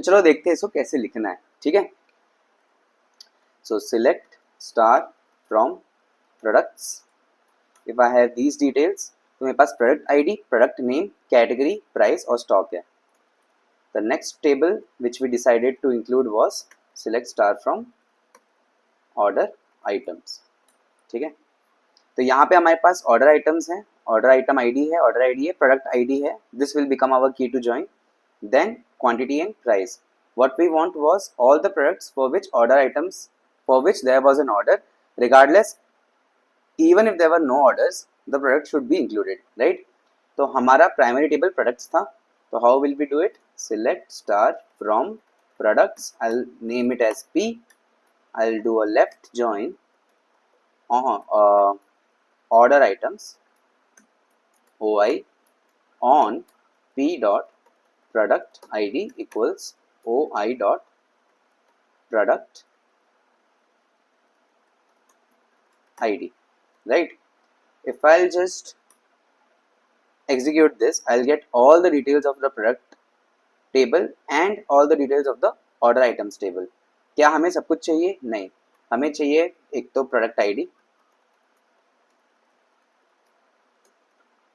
चलो देखते हैं इसको कैसे लिखना है, ठीक है। So select star from products, if I have these details, तो मेरे पास product ID, product name, category, price और स्टॉक है। The next table which we decided to include was select star from order items, ठीक है। तो यहाँ पे हमारे पास ऑर्डर आइटम्स हैं, ऑर्डर आइटम आईडी है, ऑर्डर आईडी है, प्रोडक्ट आईडी है, this will become our key to join. Then quantity and price, what we want was all the products for which order items, for which there was an order, regardless, even if there were no orders, the product should be included, right? तो हमारा primary table products था, तो how will we do it? Select star from products, I'll name it as P, I'll do a left join on order items OI on P dot product ID equals OI dot product ID, right? If I'll just execute this, I'll get all the details of the product table and all the details of the order items table. क्या हमें सब कुछ चाहिए? नहीं, हमें चाहिए एक तो product ID,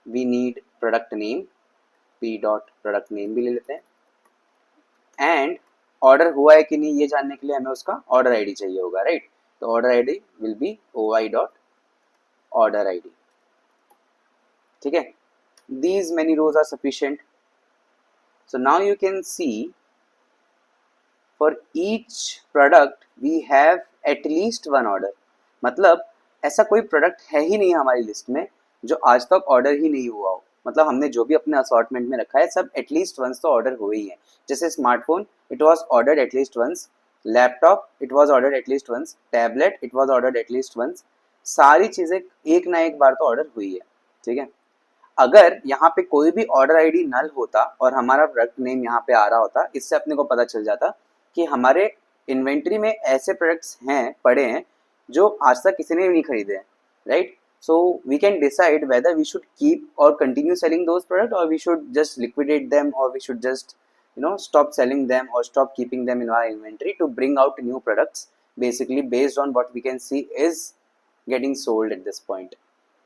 we need product name, P dot product name भी ले लेते हैं, एंड ऑर्डर हुआ है कि नहीं ये जानने के लिए हमें उसका ऑर्डर आईडी चाहिए होगा, राइट? तो order ID will be OI dot order ID, ठीक है। These many rows are sufficient. So now you can see for each product we have at least one order, मतलब ऐसा कोई प्रोडक्ट है ही नहीं हमारी लिस्ट में जो आज तक ऑर्डर ही नहीं हुआ हो। मतलब हमने जो भी अपने असॉर्टमेंट में रखा है सब एटलीस्ट वंस तो ऑर्डर हुए ही है। जैसे smartphone, it was ordered at least once, laptop it was ordered at least once, tablet it was ordered at least once, सारी चीज़ें एक ना एक बार तो ऑर्डर हुई है, ठीक है। अगर यहाँ पे कोई भी ऑर्डर आईडी नल होता और हमारा प्रोडक्ट नेम यहाँ पे आ रहा होता, इससे अपने को पता चल जाता कि हमारे इन्वेंट्री में ऐसे प्रोडक्ट्स हैं पड़े हैं जो आज तक किसी ने नहीं खरीदे हैं, right? So we can decide whether we should keep or continue selling those products, or we should just liquidate them, or we should just stop selling them or stop keeping them in our inventory to bring out new products, basically based on what we can see is getting sold at this point.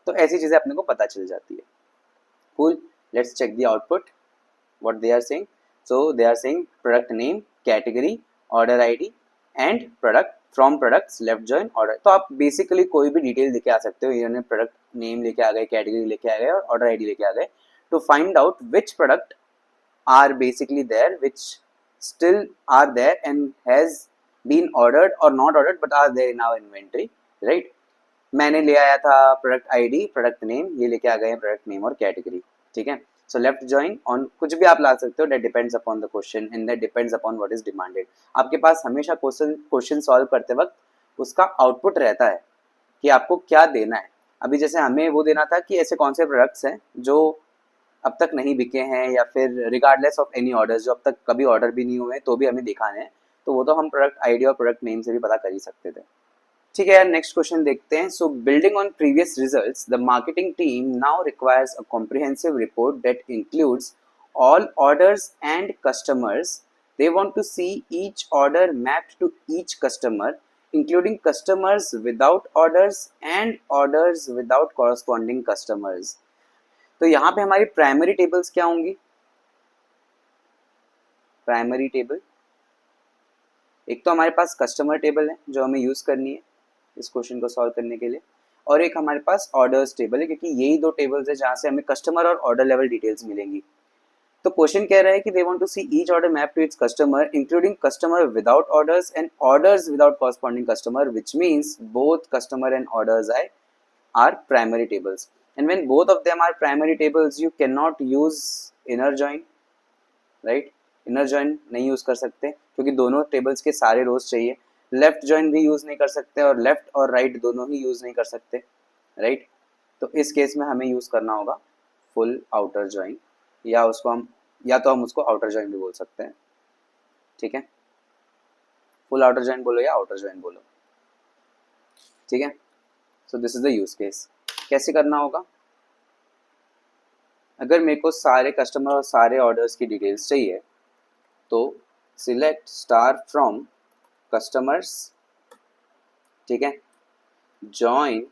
तो ऐसी चीज़ें अपने को पता चल जाती है। Cool. Let's check the output. What they are saying. So they are saying product name, category, order ID and product from products left join order. तो आप बेसिकली कोई भी डिटेल लेके आ सकते हो, इन्होंने प्रोडक्ट नेम लेके आ गए, कैटेगरी लेके आ गए और ऑर्डर आईडी लेके आ गए, to find out which product are basically there, which still are there and has been ordered और not ordered but are there in our inventory, right? मैंने ले आया था प्रोडक्ट आईडी, प्रोडक्ट नेम, ये लेके आ गए प्रोडक्ट नेम और कैटेगरी, ठीक है। सो लेफ्ट जॉइन ऑन कुछ भी आप ला सकते हो, that depends upon the question and that depends upon what is demanded. आपके पास हमेशा क्वेश्चन सॉल्व करते वक्त उसका आउटपुट रहता है कि आपको क्या देना है। अभी जैसे हमें वो देना था कि ऐसे कौन से प्रोडक्ट्स हैं जो अब तक नहीं बिके हैं, या फिर रिगार्डलेस ऑफ एनी ऑर्डर्स जो अब तक कभी ऑर्डर भी नहीं हुए तो भी हमें दिखाने हैं, तो वो तो हम प्रोडक्ट आईडी और प्रोडक्ट नेम से भी पता कर ही सकते थे, ठीक है यार। नेक्स्ट क्वेश्चन देखते हैं। सो building on previous results, the marketing team now requires a comprehensive report that includes all orders and customers. They want to see each order mapped to each customer, including customers without orders and orders without corresponding customers. तो यहाँ पे हमारी primary tables क्या होंगी? Primary table एक तो हमारे पास customer table है जो हमें यूज करनी है इस क्वेश्चन को सॉल्व करने के लिए, और एक हमारे पास ऑर्डर्स टेबल है, क्योंकि यही दो टेबल्स है जहाँ से हमें कस्टमर और ऑर्डर लेवल डिटेल्स मिलेंगी। तो क्वेश्चन कह रहा है कि they want to see each order map to its customer including customer without orders and orders without corresponding customer, which means both customer and orders are primary tables, and when both of them are primary tables you can not use inner join, right? Inner join नहीं use कर सकते क्योंकि दोनों tables के सारे रोज चाहिए। Left join भी use नहीं कर सकते और लेफ्ट और राइट दोनों ही यूज नहीं कर सकते, राइट? तो इस केस में हमें यूज करना होगा फुल आउटर जॉइन, या उसको हम उसको आउटर जॉइन भी बोल सकते हैं, ठीक है। फुल आउटर जॉइन बोलो या आउटर जॉइन बोलो, ठीक है। So this is the use case. कैसे करना होगा? अगर मेरे को सारे कस्टमर और सारे ऑर्डर्स की डिटेल्स चाहिए तो सिलेक्ट स्टार फ्रॉम कस्टमर्स, ठीक है, जॉइन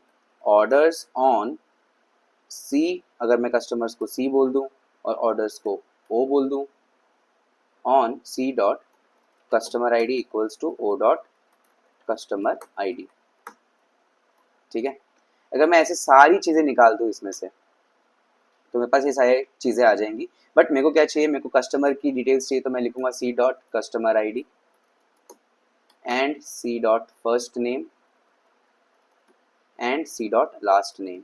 ऑर्डर्स ऑन सी, अगर मैं कस्टमर्स को सी बोल दूं और ऑर्डर्स को ओ बोल दूं, on C dot customer I D equals to O dot customer I D, ठीक है। अगर मैं ऐसे सारी चीज़ें निकाल दूँ इसमें से तो मेरे पास ये सारी चीज़ें आ जाएंगी, बट मेरे को क्या चाहिए, मेरे को कस्टमर की डिटेल्स चाहिए, तो मैं लिखूंगा C dot customer I D and C dot first name and C dot last name,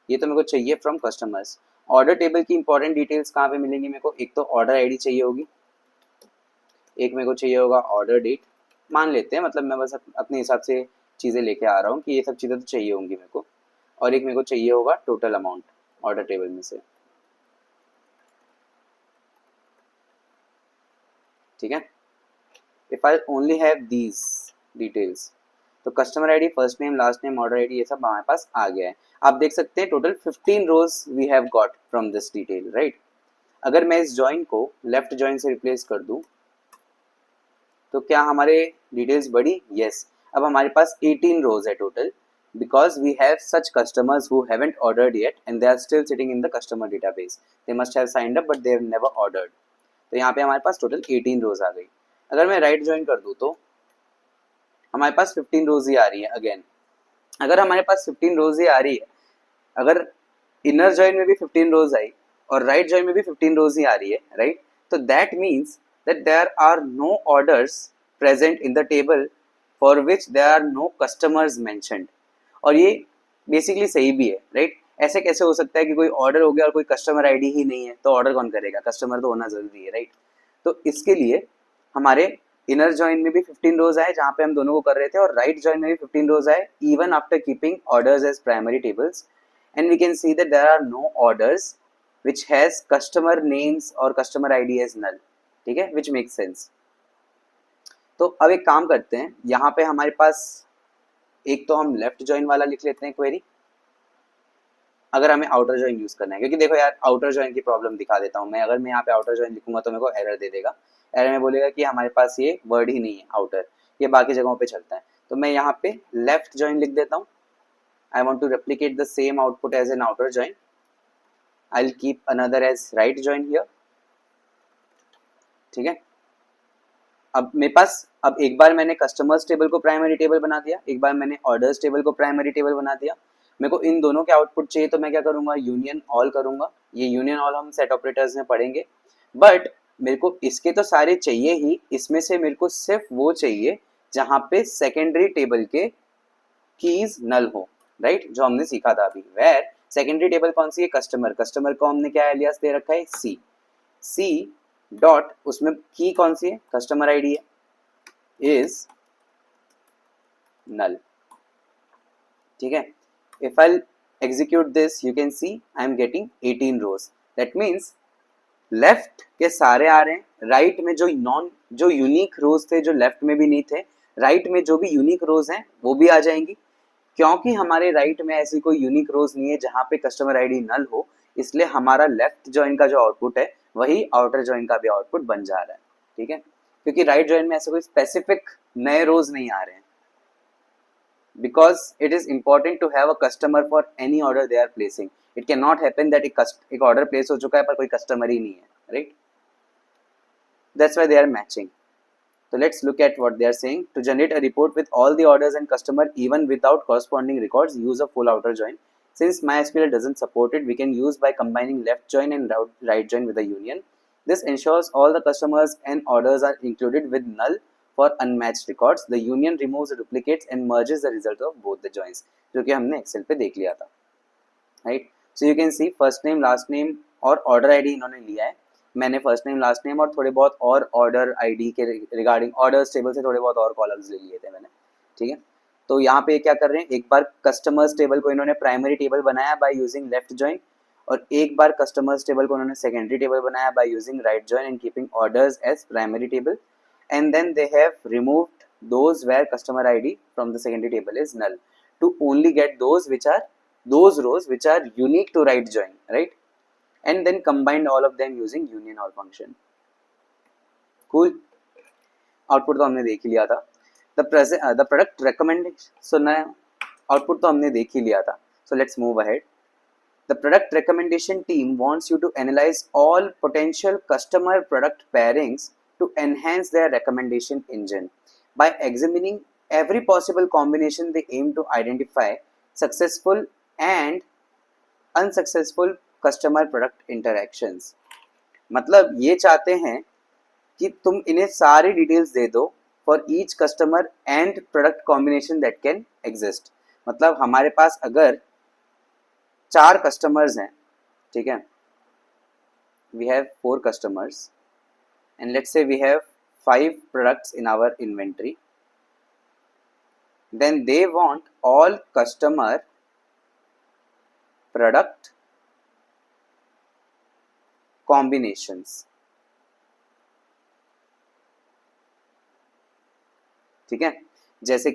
ये तो मेरे को चाहिए फ्रॉम कस्टमर्स। ऑर्डर टेबल की इंपॉर्टेंट डिटेल्स कहाँ पे मिलेंगी मेरे को, एक तो ऑर्डर आईडी चाहिए होगी, एक मेरे को चाहिए होगा ऑर्डर डेट, मान लेते हैं, मतलब मैं बस अपने हिसाब से चीज़ें लेके आ रहा हूँ कि ये सब चीज़ें तो चाहिए होंगी मेरे को, और एक मेरे को चाहिए होगा टोटल अमाउंट ऑर्डर टेबल में से, ठीक है। If I only have these details, तो customer ID, first name, last name, order ID, ये सब हमारे पास आ गया है। आप देख सकते हैं total 15 rows we have got from this detail, right. अगर मैं इस जॉइन को लेफ्ट जॉइन से रिप्लेस कर दूं तो क्या हमारे डिटेल्स बढ़ी? यस। अब हमारे पास 18 रोज है total, because we have such customers who haven't ordered yet and they are still sitting in the customer database. They must have signed up but they have never ordered. तो यहाँ पे हमारे पास total 18 रोज आ गई। अगर मैं राइट ज्वाइन कर दूँ तो हमारे पास 15 रोज ही आ रही है अगेन। अगर हमारे पास 15 रोज ही आ रही है, अगर इनर ज्वाइन में भी 15 रोज आई और राइट ज्वाइन में भी 15 रोज ही आ रही है, राइट, तो that means that there are no orders present in the table for which there are no customers mentioned. और ये बेसिकली सही भी है, राइट। ऐसे कैसे हो सकता है कि कोई ऑर्डर हो गया और कोई कस्टमर आईडी ही नहीं है, तो ऑर्डर कौन करेगा, कस्टमर तो होना जरूरी है, राइट। तो इसके लिए हमारे इनर जॉइन में भी 15 रोज आए जहां पे हम दोनों को कर रहे थे, और राइट जॉइन में भी 15 रोज आए even after keeping orders as primary tables, and we can see that there are no orders which has customer names और customer ID as null, ठीक है, which makes sense। तो अब एक काम करते हैं, यहाँ पे हमारे पास एक तो हम लेफ्ट जॉइन वाला लिख लेते हैं क्वेरी, अगर हमें आउटर जॉइन यूज करना है, क्योंकि देखो यार आउटर जॉइन की प्रॉब्लम दिखा देता हूँ मैं। अगर मैं यहाँ पे आउटर जॉइन लिखूंगा तो मेरे को एरर दे देगा, एरर में बोलेगा कि हमारे पास ये वर्ड ही नहीं है आउटर, ये बाकी जगहों पे चलता है। तो मैं यहाँ पे लेफ्ट जॉइन लिख देता हूँ। I want to replicate the same output as an outer join, I will keep another as right join here, ठीक है। अब मेरे पास, अब एक बार मैंने कस्टमर्स टेबल को प्राइमरी टेबल बना दिया, एक बार मैंने ऑर्डर्स टेबल को प्राइमरी टेबल बना दिया। मेरे को इन दोनों के आउटपुट चाहिए, तो मैं क्या करूंगा, यूनियन ऑल करूंगा। ये यूनियन ऑल हम सेट ऑपरेटर्स में पढ़ेंगे, बट मेरे को इसके तो सारे चाहिए ही, इसमें से मेरे को सिर्फ वो चाहिए जहां पे सेकेंडरी टेबल के कीज नल हो, राइट, जो हमने सीखा था अभी। वेर सेकेंडरी टेबल कौन सी है, कस्टमर, कस्टमर को हमने क्या एलियास दे रखा है, सी, सी डॉट, उसमें की कौन सी है, कस्टमर आईडी है, इज null, ठीक है। If I execute this you can see I am getting 18 rows, that means left के सारे आ रहे हैं, राइट में जो यूनिक रोज थे जो लेफ्ट में भी नहीं थे, राइट में जो भी यूनिक रोज हैं वो भी आ जाएंगी। क्योंकि हमारे राइट में ऐसी कोई यूनिक रोज नहीं है जहां पे कस्टमर आईडी नल हो, इसलिए हमारा लेफ्ट जॉइन का जो आउटपुट है वही आउटर जॉइन का भी आउटपुट बन जा रहा है, ठीक है। क्योंकि राइट जॉइन में ऐसे कोई स्पेसिफिक नए रोज नहीं आ रहे हैं, because it is important to have a customer for any order they are placing. It cannot happen that एक order place हो चुका है पर कोई customer ही नहीं है, right? That's why they are matching. So let's look at what they are saying. To generate a report with all the orders and customer even without corresponding records, use a full outer join. Since MySQL doesn't support it, we can use by combining left join and right join with a union. This ensures all the customers and orders are included with null for unmatched records. The union removes the duplicates and merges the result of both the joins, जो कि हमने Excel पे देख लिया था, right? So you can see first name, last name और order ID इन्होंने लिया है। मैंने फर्स्ट नेम, लास्ट नेम और थोड़े बहुत और ऑर्डर आईडी के रिगार्डिंग ऑर्डर्स टेबल से थोड़े बहुत और कॉलम्स ले लिए थे मैंने, ठीक है। तो यहाँ पे क्या कर रहे हैं, एक बार कस्टमर्स टेबल को इन्होंने प्राइमरी टेबल बनाया बाय यूजिंग लेफ्ट जॉइन, और एक बार कस्टमर्स टेबल को उन्होंने सेकेंडरी टेबल बनाया by using right join and keeping orders as primary table, and then they have removed those where customer ID from the secondary table is null to only get those rows which are unique to right join, right, and then combined all of them using union all function. Cool. Output तो हमने देख ही लिया था. The product recommend, सुनना है, output तो हमने देख ही लिया था. So let's move ahead. The product recommendation team wants you to analyze all potential customer product pairings to enhance their recommendation engine. By examining every possible combination, they aim to identify successful and unsuccessful customer product interactions. मतलब ये चाहते हैं कि तुम इन्हें सारी details दे दो for each customer and product combination that can exist. मतलब हमारे पास अगर 4 कस्टमर्स हैं, ठीक है, we have 4 customers and let's say we have 5 products in our inventory, then they want all customer product combinations. ठीक है, जैसे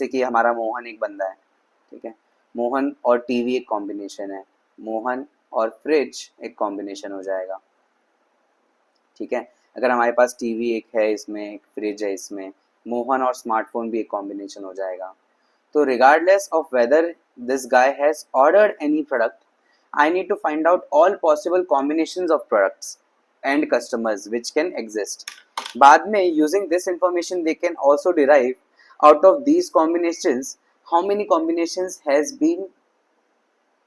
कि हमारा मोहन एक बंदा है, ठीक है, मोहन और टीवी एक कॉम्बिनेशन है, मोहन और फ्रिज एक कॉम्बिनेशन हो जाएगा. ठीक है, अगर हमारे पास टीवी एक है, इसमें एक फ्रिज है, इसमें मोहन और स्मार्टफोन भी एक कॉम्बिनेशन हो जाएगा. तो regardless of whether this guy has ordered any product, I need to find out all possible combinations of products and customers which can exist. बाद में using this information they can also derive out of these combinations how many combinations has been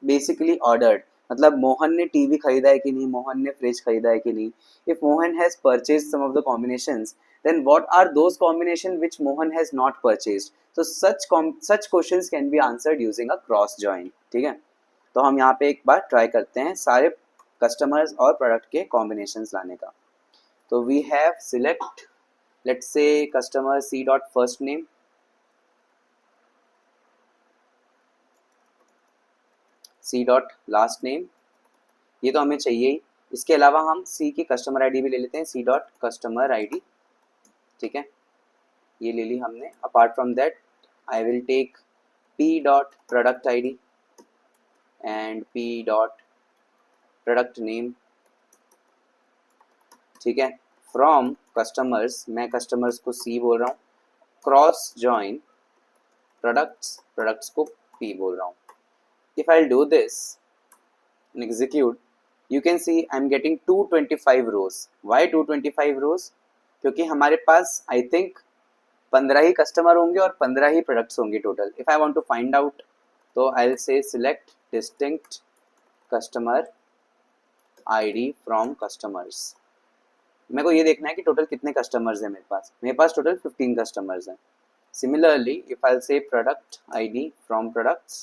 basically ordered. मतलब मोहन ने TV खरीदा है कि नहीं, मोहन ने fridge खरीदा है कि नहीं. If Mohan has purchased some of the combinations, then what are those combinations which Mohan has not purchased? So such questions can be answered using a cross join. ठीक है, तो हम यहाँ पे एक बार ट्राई करते हैं सारे कस्टमर्स और प्रोडक्ट के कॉम्बिनेशंस लाने का. तो we have select, let's say customer C dot first name, C dot last name, ये तो हमें चाहिए ही. इसके अलावा हम सी की कस्टमर आईडी भी ले लेते हैं, सी डॉट कस्टमर आईडी. ठीक है, ये ले ली हमने. Apart from that I will take P dot product ID and P dot product name. ठीक है, फ्रॉम कस्टमर्स, मैं कस्टमर्स को सी बोल रहा हूँ, क्रॉस जॉइन प्रोडक्ट्स को पी बोल रहा हूँ. If I'll do this and execute, you can see I'm getting 225 rows. Why 225 rows? क्योंकि हमारे पास I think 15 ही कस्टमर होंगे और 15 ही प्रोडक्ट्स होंगे total. If I want to find out, तो I'll say select distinct customer ID from customers. मेरे को ये देखना है कि टोटल कितने कस्टमर्स हैं मेरे पास. मेरे पास टोटल 15 कस्टमर्स हैं. Similarly, if I'll say product ID from products,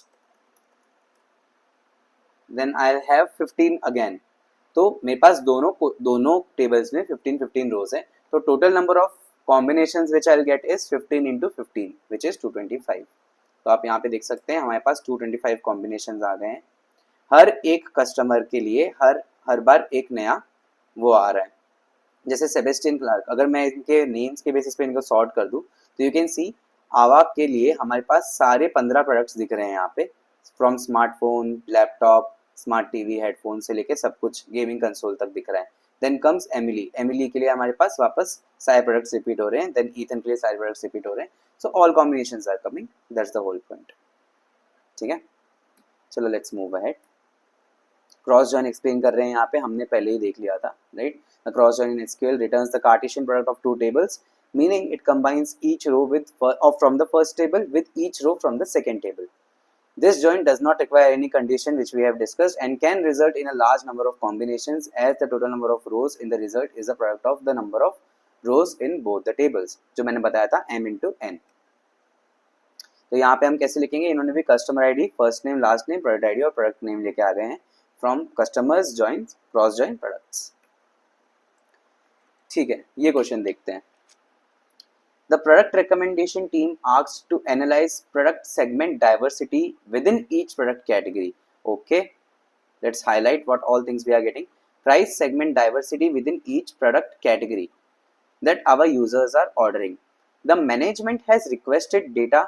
then I'll have 15 again. तो मेरे पास दोनों टेबल्स में 15 रोज हैं. तो total number of combinations which I'll get is 15 into 15 which is 225. तो आप यहाँ पे देख सकते हैं हमारे पास 225 कॉम्बिनेशंस आ गए हैं. हर एक कस्टमर के लिए हर बार एक नया वो आ रहा है. जैसे सेबेस्टियन क्लार्क, अगर मैं इनके नेम्स के बेसिस पे इनको सॉर्ट कर दूँ तो यू कैन सी आवाक के लिए हमारे पास सारे 15 प्रोडक्ट्स दिख रहे हैं यहाँ पे, from smartphone, laptop, smart TV, headphone से लेके सब कुछ गेमिंग कंसोल तक दिख रहा है. देन कम्स एमिली के लिए हमारे पास वापस सारे प्रोडक्ट्स रिपीट हो रहे हैं. देन ईथन के लिए सारे प्रोडक्ट्स रिपीट हो रहे हैं. So all combinations are coming, that's the whole point. ठीक है, चलो let's move ahead. Cross join explain कर रहे हैं यहाँ पे, हमने पहले ही देख लिया था, right. The cross join in SQL returns the Cartesian product of two tables, meaning it combines each row from the first table with each row from the second table. This join does not require any condition which we have discussed and can result in a large number of combinations as the total number of rows in the result is a product of the number of rows in both the tables, जो मैंने बताया था m into n. तो यहाँ पे हम कैसे लिखेंगे, इन्होंने भी customer ID, first name, last name, product ID और प्रोडक्ट नेम लेके आ गए हैं from customers join cross join products. ठीक है, ये क्वेश्चन देखते हैं. The product recommendation team asked to analyze product segment diversity within each product category. Okay, let's highlight what all things we are getting. Price segment diversity within each product category that our users are ordering. The management has requested data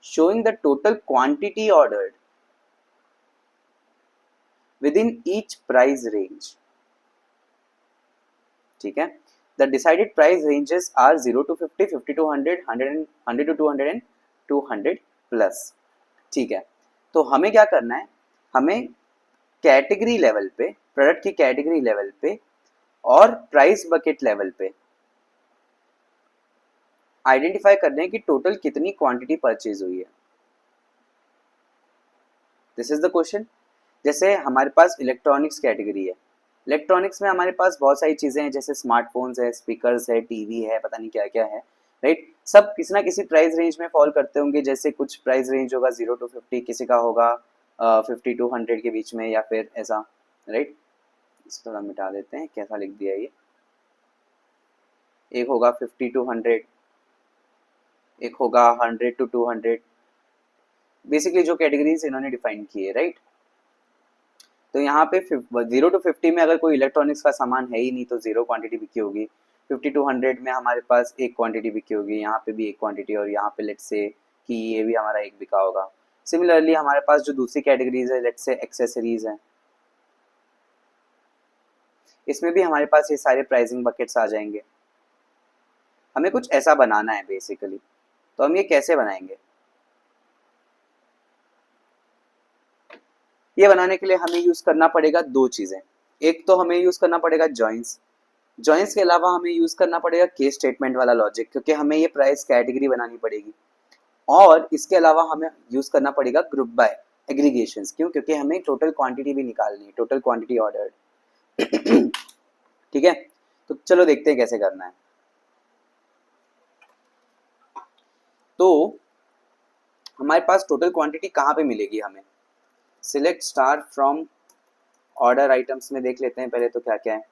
showing the total quantity ordered within each price range. ठीक है, The decided price ranges are 0 to 50, 50 to 100, 100 to 200 and 200 plus. ठीक है, तो हमें क्या करना है, हमें कैटेगरी लेवल पे, प्रोडक्ट की कैटेगरी लेवल पे और प्राइस बकेट लेवल पे आइडेंटिफाई करने हैं कि टोटल कितनी क्वांटिटी परचेज हुई है। This is the question. जैसे हमारे पास इलेक्ट्रॉनिक्स कैटेगरी है, इलेक्ट्रॉनिक्स में हमारे पास बहुत सारी चीज़ें हैं, जैसे स्मार्टफोन्स है, स्पीकर्स है, टीवी है, पता नहीं क्या क्या है, राइट। सब किसी ना किसी प्राइस रेंज में फॉल करते होंगे। जैसे कुछ प्राइस रेंज होगा 0 to 50, किसी का होगा 50 to 100 के बीच में, या फिर ऐसा, राइट। इसको थोड़ा मिटा देते हैं, कैसा लिख दिया ये। एक होगा 50 to 100, एक होगा 100 to 200, बेसिकली जो कैटेगरीज इन्होंने डिफाइन की है, राइट। तो यहाँ पे 0 to 50 में अगर कोई इलेक्ट्रॉनिक्स का सामान है ही नहीं तो 0 क्वांटिटी बिकी होगी। 50 to 100 में हमारे पास एक क्वांटिटी बिकी होगी, यहाँ पे भी एक क्वांटिटी, और यहाँ पे लेट्स से कि ये भी हमारा एक बिका होगा। सिमिलरली हमारे पास जो दूसरी कैटेगरीज है, लेट्स से एक्सेसरीज है, इसमें भी हमारे पास ये सारे प्राइसिंग बकेट्स आ जाएंगे। हमें कुछ ऐसा बनाना है बेसिकली, तो हम ये कैसे बनाएंगे? ये बनाने के लिए हमें यूज करना पड़ेगा दो चीजें। एक तो हमें यूज करना पड़ेगा जॉइंस, जॉइंस के अलावा हमें यूज करना पड़ेगा केस स्टेटमेंट वाला लॉजिक, क्योंकि हमें ये प्राइस कैटेगरी बनानी पड़ेगी। और इसके अलावा हमें यूज करना पड़ेगा ग्रुप बाय एग्रीगेशंस। क्यों? क्योंकि हमें टोटल क्वांटिटी भी निकालनी है, टोटल क्वांटिटी ऑर्डर्ड। ठीक है, तो चलो देखते हैं कैसे करना है। तो हमारे पास टोटल क्वांटिटी कहाँ पे मिलेगी हमें? Select star from order items में देख लेते हैं पहले तो क्या क्या है।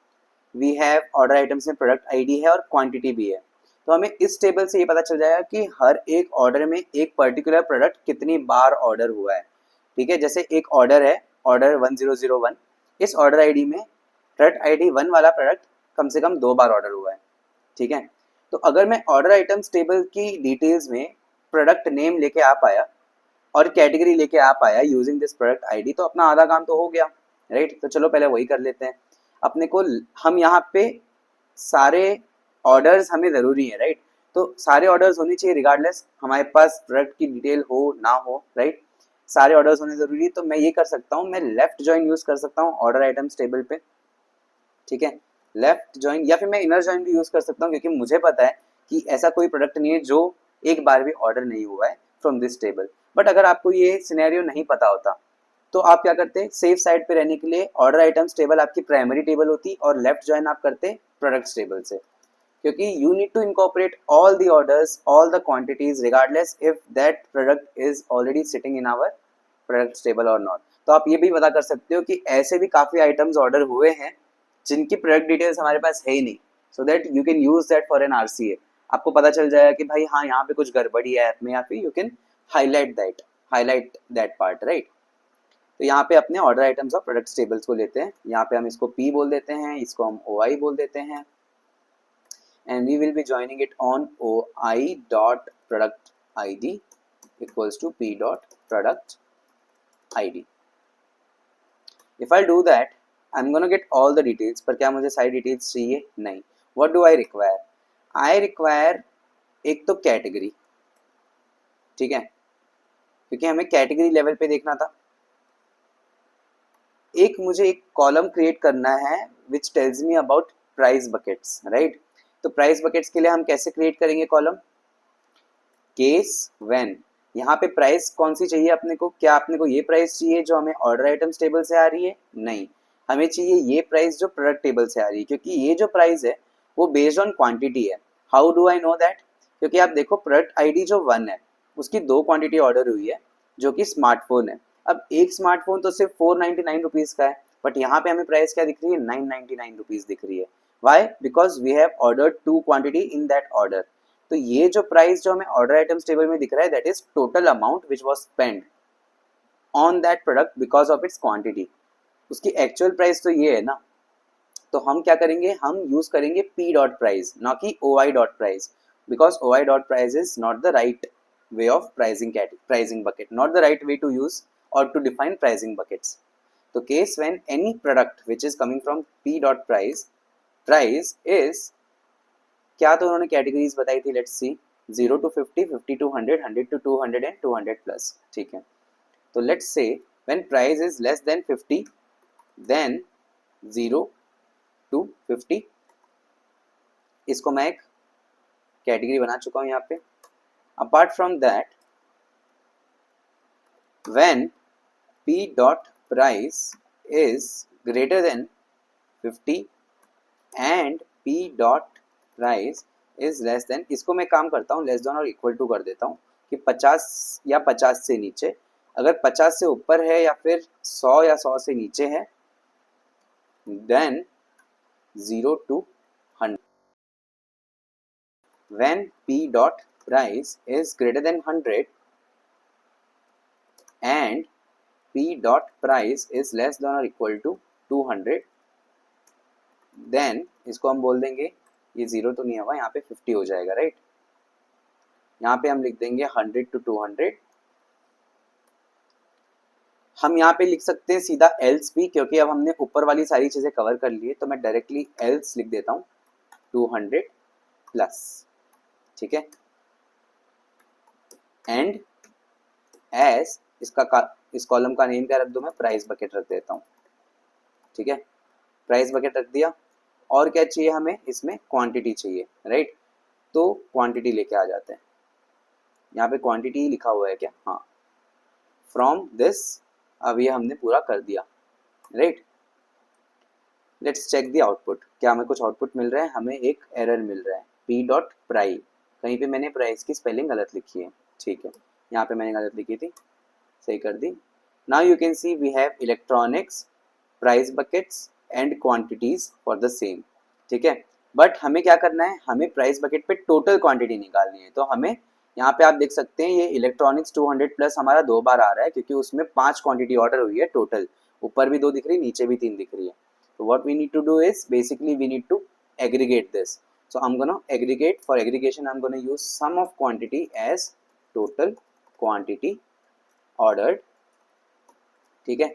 वी हैव ऑर्डर आइटम्स में प्रोडक्ट आईडी है और क्वांटिटी भी है। तो हमें इस टेबल से ये पता चल जाएगा कि हर एक ऑर्डर में एक पर्टिकुलर प्रोडक्ट कितनी बार ऑर्डर हुआ है। ठीक है, जैसे एक ऑर्डर है, ऑर्डर 1001, इस ऑर्डर आईडी में प्रोडक्ट आईडी 1 वाला प्रोडक्ट कम से कम 2 बार ऑर्डर हुआ है। ठीक है, तो अगर मैं ऑर्डर आइटम्स टेबल की डिटेल्स में प्रोडक्ट नेम लेके आ पाया और कैटेगरी लेके आ पाया यूजिंग दिस प्रोडक्ट आईडी, तो अपना आधा काम तो हो गया, राइट। तो चलो पहले वही कर लेते हैं। अपने को हम यहाँ पे सारे ऑर्डर्स हमें ज़रूरी है, राइट। तो सारे ऑर्डर्स होने चाहिए रिगार्डलेस हमारे पास प्रोडक्ट की डिटेल हो ना हो, राइट। सारे ऑर्डर्स होने ज़रूरी है। तो मैं ये कर सकता हूँ, मैं लेफ्ट जॉइन यूज़ कर सकता हूँ ऑर्डर आइटम्स टेबल पे। ठीक है, लेफ्ट जॉइन, या फिर मैं इनर जॉइन भी यूज़ कर सकता हूँ, क्योंकि मुझे पता है कि ऐसा कोई प्रोडक्ट नहीं है जो एक बार भी ऑर्डर नहीं हुआ है फ्रॉम दिस टेबल। बट अगर आपको ये सिनेरियो नहीं पता होता तो आप क्या करते? सेफ साइड पे रहने के लिए ऑर्डर आइटम्स टेबल आपकी प्राइमरी टेबल होती और लेफ्ट जॉइन आप करते प्रोडक्ट्स टेबल से, क्योंकि you need to incorporate all the orders, all the quantities regardless if that product is already sitting in our products table और नॉट। तो आप ये भी पता कर सकते हो कि ऐसे भी काफ़ी आइटम्स ऑर्डर हुए हैं जिनकी प्रोडक्ट डिटेल्स हमारे पास है ही नहीं, so that you can use that for an RCA. आपको पता चल जाएगा कि भाई हाँ यहाँ पे कुछ गड़बड़ी है ऐप में, या फिर you can highlight that part, right. तो यहाँ पे अपने ऑर्डर आइटम्स और प्रोडक्ट्स टेबल्स को लेते हैं। यहाँ पे हम इसको P बोल देते हैं, इसको हम OI बोल देते हैं, and we will be joining it on OI dot product ID equals to P dot product ID। If I do that I am gonna get all the details. पर क्या मुझे सारी डिटेल्स चाहिए? नहीं। What do I require? I require एक तो category, ठीक है, क्योंकि हमें कैटेगरी लेवल पे देखना था। एक मुझे एक कॉलम क्रिएट करना है which tells me about price buckets, right. तो प्राइस बकेट्स के लिए हम कैसे क्रिएट करेंगे कॉलम? Case when. यहाँ पे प्राइस कौन सी चाहिए अपने को? क्या अपने को ये प्राइस चाहिए जो हमें ऑर्डर आइटम्स टेबल से आ रही है? नहीं, हमें चाहिए ये प्राइस जो प्रोडक्ट टेबल से आ रही है, क्योंकि ये जो प्राइस है वो बेस्ड ऑन क्वांटिटी है। How do I know that? क्योंकि आप देखो प्रोडक्ट आईडी जो 1 है उसकी 2 क्वांटिटी ऑर्डर हुई है जो कि स्मार्टफोन है। अब एक स्मार्टफोन तो सिर्फ 499 रुपीज़ का है, बट यहाँ पे हमें प्राइस क्या दिख रही है? 999 रुपीज़ दिख रही है। Why? Because we have ordered 2 quantity in that order. तो ये जो प्राइस जो हमें ऑर्डर आइटम्स टेबल में दिख रहा है, that is total amount which was spend on that product because of its quantity. उसकी एक्चुअल प्राइस तो ये है ना। तो हम क्या करेंगे? हम यूज करेंगे P डॉट प्राइस, ना कि OI dot price, because OI dot price is not the right way of pricing bucket, not the right way to use or to define pricing buckets. So case when any product which is coming from P dot price is क्या तो उन्होंने categories बताई थी, let's see 0 to 50, 50 to 100, 100 to 200 and 200 plus. ठीक है, तो let's say when price is less than 50 then 0 to 50, इसको मैं एक कैटेगरी बना चुका हूँ यहाँ पे। Apart from that when P dot price is greater than 50 and P dot price is less than, इसको मैं काम करता हूँ लेस देन और इक्वल टू कर देता हूँ कि 50 या 50 से नीचे। अगर 50 से ऊपर है या फिर 100 या 100 से नीचे है then 0 to 100। when P dot price is greater than 100 and P dot price is less than or equal to 200 then इसको हम बोल देंगे, ये 0 तो नहीं होगा, यहाँ पे 50 हो जाएगा, राइट। यहाँ पे हम लिख देंगे 100 to 200। हम यहाँ पे लिख सकते हैं सीधा एल्स भी, क्योंकि अब हमने ऊपर वाली सारी चीजें कवर कर ली है, तो मैं डायरेक्टली एल्स लिख देता हूँ 200 प्लस। ठीक है, एंड एस इस कॉलम का नेम क्या रख दूं मैं, प्राइस बकेट रख देता हूँ। ठीक है, प्राइस बकेट रख दिया। और क्या चाहिए हमें, इसमें क्वांटिटी चाहिए, राइट। तो क्वांटिटी लेके आ जाते हैं, यहाँ पे क्वांटिटी ही लिखा हुआ है क्या, हाँ, फ्रॉम दिस। अब ये हमने पूरा कर दिया, right. Let's check the output, क्या हमें कुछ आउटपुट मिल रहा है, हमें एक एरर मिल रहा है P डॉट प्राइस, कहीं पे मैंने प्राइस की स्पेलिंग गलत लिखी है। ठीक है, यहाँ पे मैंने गलत लिखी थी, सही कर दी। Now you can see we have electronics, price buckets and quantities for the same. ठीक है, बट हमें क्या करना है, हमें प्राइस बकेट पे टोटल क्वांटिटी निकालनी है। तो हमें यहाँ पे आप देख सकते हैं ये इलेक्ट्रॉनिक्स 200 प्लस हमारा 2 बार आ रहा है, क्योंकि उसमें 5 क्वांटिटी ऑर्डर हुई है टोटल, ऊपर भी 2 दिख रही, नीचे भी 3 दिख रही है। तो what we need to do is basically we need to aggregate this. So I'm gonna aggregate, for aggregation I'm gonna use sum of quantity as total quantity ordered। ठीक है,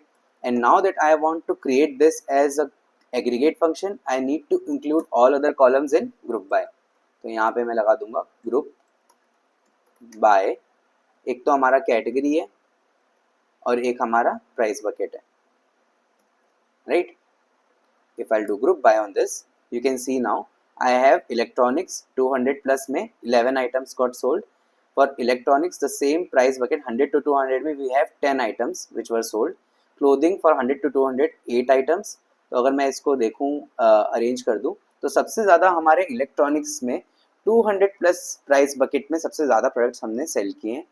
and now that I want to create this as a aggregate function I need to include all other columns in group by। तो यहाँ पे मैं लगा दूंगा group by, एक तो हमारा कैटेगरी है और एक हमारा प्राइस बकेट है, right. If I'll do group by on this, you can see now I have electronics 200 plus में 11 items got sold। For electronics the same price bucket 100 to 200 में we have 10 items which were sold। Clothing for 100 to 200 8 items। तो अगर मैं इसको देखूँ arrange कर दूँ तो सबसे ज़्यादा हमारे इलेक्ट्रॉनिक्स में 200 प्लस प्राइस बकेट में सबसे ज़्यादा प्रोडक्ट्स हमने सेल किए हैं।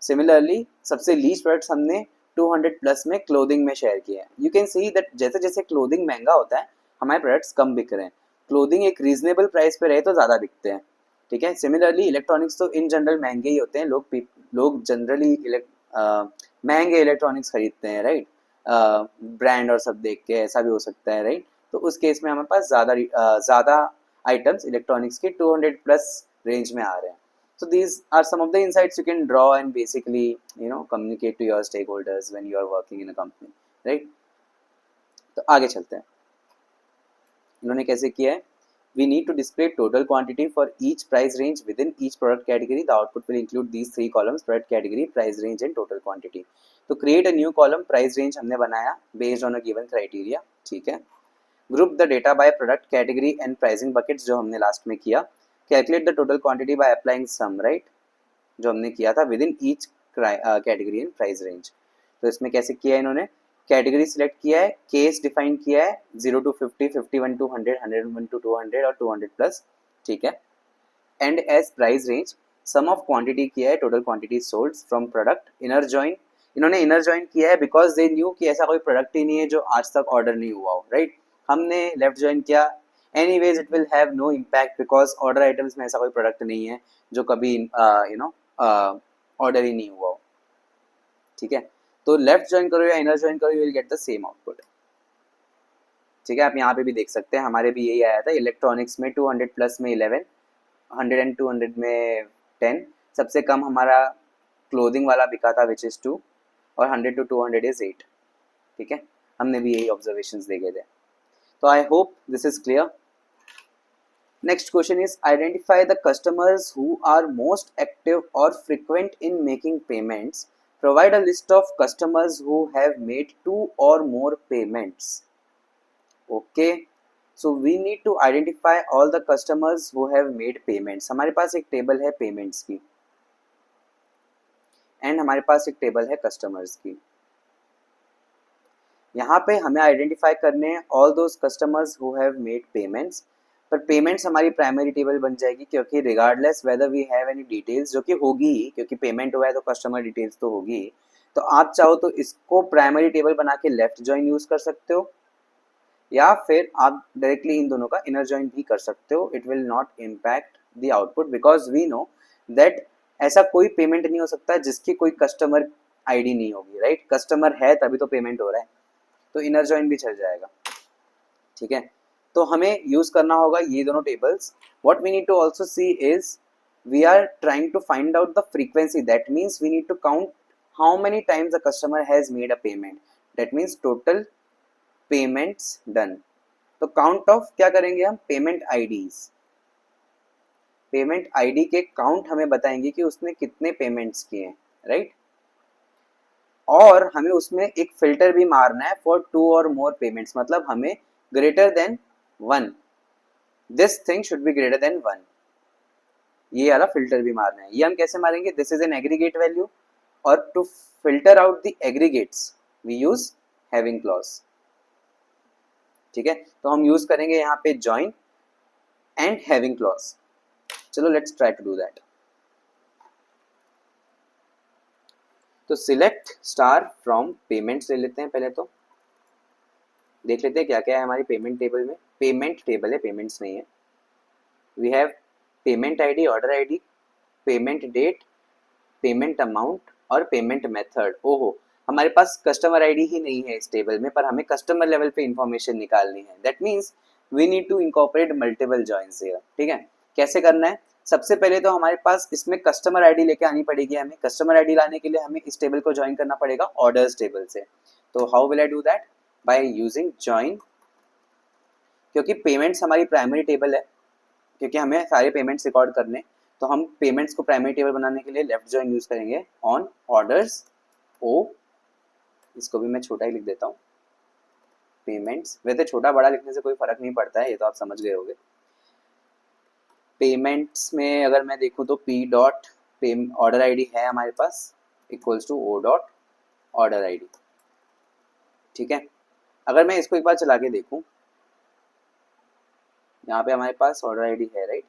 सिमिलरली सबसे लीस्ट प्रोडक्ट्स हमने 200 प्लस में क्लोथिंग में शेयर किया है। यू कैन सी दैट जैसे जैसे क्लोथिंग महंगा होता है हमारे प्रोडक्ट्स कम बिक रहे हैं, क्लोथिंग एक रीजनेबल प्राइस पे रहे तो ज़्यादा बिकते हैं। ठीक है, सिमिलरली इलेक्ट्रॉनिक्स तो इन जनरल महंगे ही होते हैं, लोग जनरली महंगे इलेक्ट्रॉनिक्स खरीदते हैं, राइट। ब्रांड और सब देख के, ऐसा भी हो सकता है, राइट। तो उस केस में हमारे पास ज़्यादा आइटम्स इलेक्ट्रॉनिक्स के 200 प्लस रेंज में आ रहे हैं। So these are some of the insights you can draw and basically communicate to your stakeholders when you are working in a company, right। तो आगे चलते हैं, इन्होंने कैसे किया है, we need to display total quantity for each price range within each product category। The output will include these 3 columns: product category, price range and total quantity। तो create a new column price range हमने बनाया based on a given criteria। ठीक है, group the data by product category and pricing buckets जो हमने last में किया। Calculate the total quantity by applying sum, right, जो हमने किया था within each category and price range. तो इसमें कैसे किया इन्होंने, कैटेगरी सिलेक्ट किया है, केस डिफाइन किया है 0 to 50, 51 to 100, 101 to 200 और 200 प्लस। ठीक है, and as price range sum of quantity किया है, total quantity sold from product. Inner join, इन्होंने इनर जॉइन किया है बिकॉज दे न्यू कि ऐसा कोई प्रोडक्ट ही नहीं है जो आज तक ऑर्डर नहीं हुआ हो, राइट। हमने लेफ्ट जॉइन किया, anyways it will have no impact because order items में ऐसा कोई प्रोडक्ट नहीं है जो कभी ऑर्डर ही नहीं हुआ हो। ठीक है, तो लेफ्ट ज्वाइन करो या इनर ज्वाइन करो, you will get the same output. ठीक है, आप यहाँ पे भी देख सकते हैं हमारे भी यही आया था, इलेक्ट्रॉनिक्स में 200 प्लस में 11, 100 एंड 200 में 10, सबसे कम हमारा क्लोथिंग वाला बिका था विच इज़ 2 और 100 to 200 इज 8। ठीक है, हमने भी यही ऑब्जर्वेशंस देखे थे। तो I hope this is clear. Next question is identify the customers who are most active or frequent in making payments. Provide a list of customers who have made 2 or more payments. Okay, so we need to identify all the customers who have made payments. हमारे पास एक table है payments की and हमारे पास एक table है customers की. यहाँ पे हमें आइडेंटिफाई करने हैं all those customers who have made payments. पर पेमेंट्स हमारी प्राइमरी टेबल बन जाएगी क्योंकि regardless whether we have any details, जो कि होगी ही क्योंकि पेमेंट हुआ है तो कस्टमर डिटेल्स तो होगी. तो आप चाहो तो इसको प्राइमरी टेबल बना के लेफ्ट जॉइन यूज कर सकते हो या फिर आप डायरेक्टली इन दोनों का इनर जॉइन भी कर सकते हो. It will not impact the output because we know that ऐसा कोई पेमेंट नहीं हो सकता जिसकी कोई कस्टमर आईडी नहीं होगी, राइट. कस्टमर है तभी तो पेमेंट हो रहा है, तो इनर जॉइन भी चल जाएगा. ठीक है, तो हमें यूज करना होगा ये दोनों tables. What we need to also see is we are trying to find out the frequency. That means we need to count how many times the customer has made a payment. That means total payments done. तो count of क्या करेंगे हम, payment IDs. Payment ID के count हमें बताएंगे कि उसने कितने पेमेंट्स किए हैं, राइट. और हमें उसमें एक फिल्टर भी मारना है फॉर 2 और मोर पेमेंट्स. मतलब हमें greater than 1, this thing should be greater than 1, ये वाला फिल्टर भी मारना है. ये हम कैसे मारेंगे, this is an aggregate value और to filter out the aggregates we use having clause. ठीक है, तो हम यूज करेंगे यहाँ पे जॉइन एंड हैविंग क्लॉज. चलो let's try to do that. तो सिलेक्ट स्टार फ्रॉम पेमेंट्स ले लेते हैं. पहले तो देख लेते हैं क्या क्या है हमारी पेमेंट टेबल में. पेमेंट टेबल है, पेमेंट्स नहीं है. We have payment ID, order ID, payment date, payment amount और पेमेंट मेथड. ओहो, हमारे पास कस्टमर आईडी ही नहीं है इस टेबल में, पर हमें कस्टमर लेवल पे इंफॉर्मेशन निकालनी है. That means we need to incorporate multiple joins here. ठीक है, कैसे करना है, सबसे पहले तो हमारे पास इसमें कस्टमर आईडी लेके आनी पड़ेगी. हमें कस्टमर आईडी लाने के लिए हमें इस टेबल को ज्वाइन करना पड़ेगा ऑर्डर्स टेबल से. तो how will I do that, by using join. क्योंकि पेमेंट्स हमारी प्राइमरी टेबल है, क्योंकि हमें सारे पेमेंट्स रिकॉर्ड करने, तो हम पेमेंट्स को प्राइमरी टेबल बनाने के लिए लेफ्ट जॉइन यूज करेंगे ऑन ऑर्डर्स ओ. इसको भी मैं छोटा ही लिख देता हूँ, पेमेंट्स. वैसे छोटा बड़ा लिखने से कोई फर्क नहीं पड़ता है, ये तो आप समझ गए होंगे. पेमेंट्स में अगर मैं देखूँ तो पी डॉट ऑर्डर आईडी है हमारे पास equals to O dot order ID. ठीक है, अगर मैं इसको एक बार चला के देखूँ, यहाँ पे हमारे पास ऑर्डर आईडी है, राइट.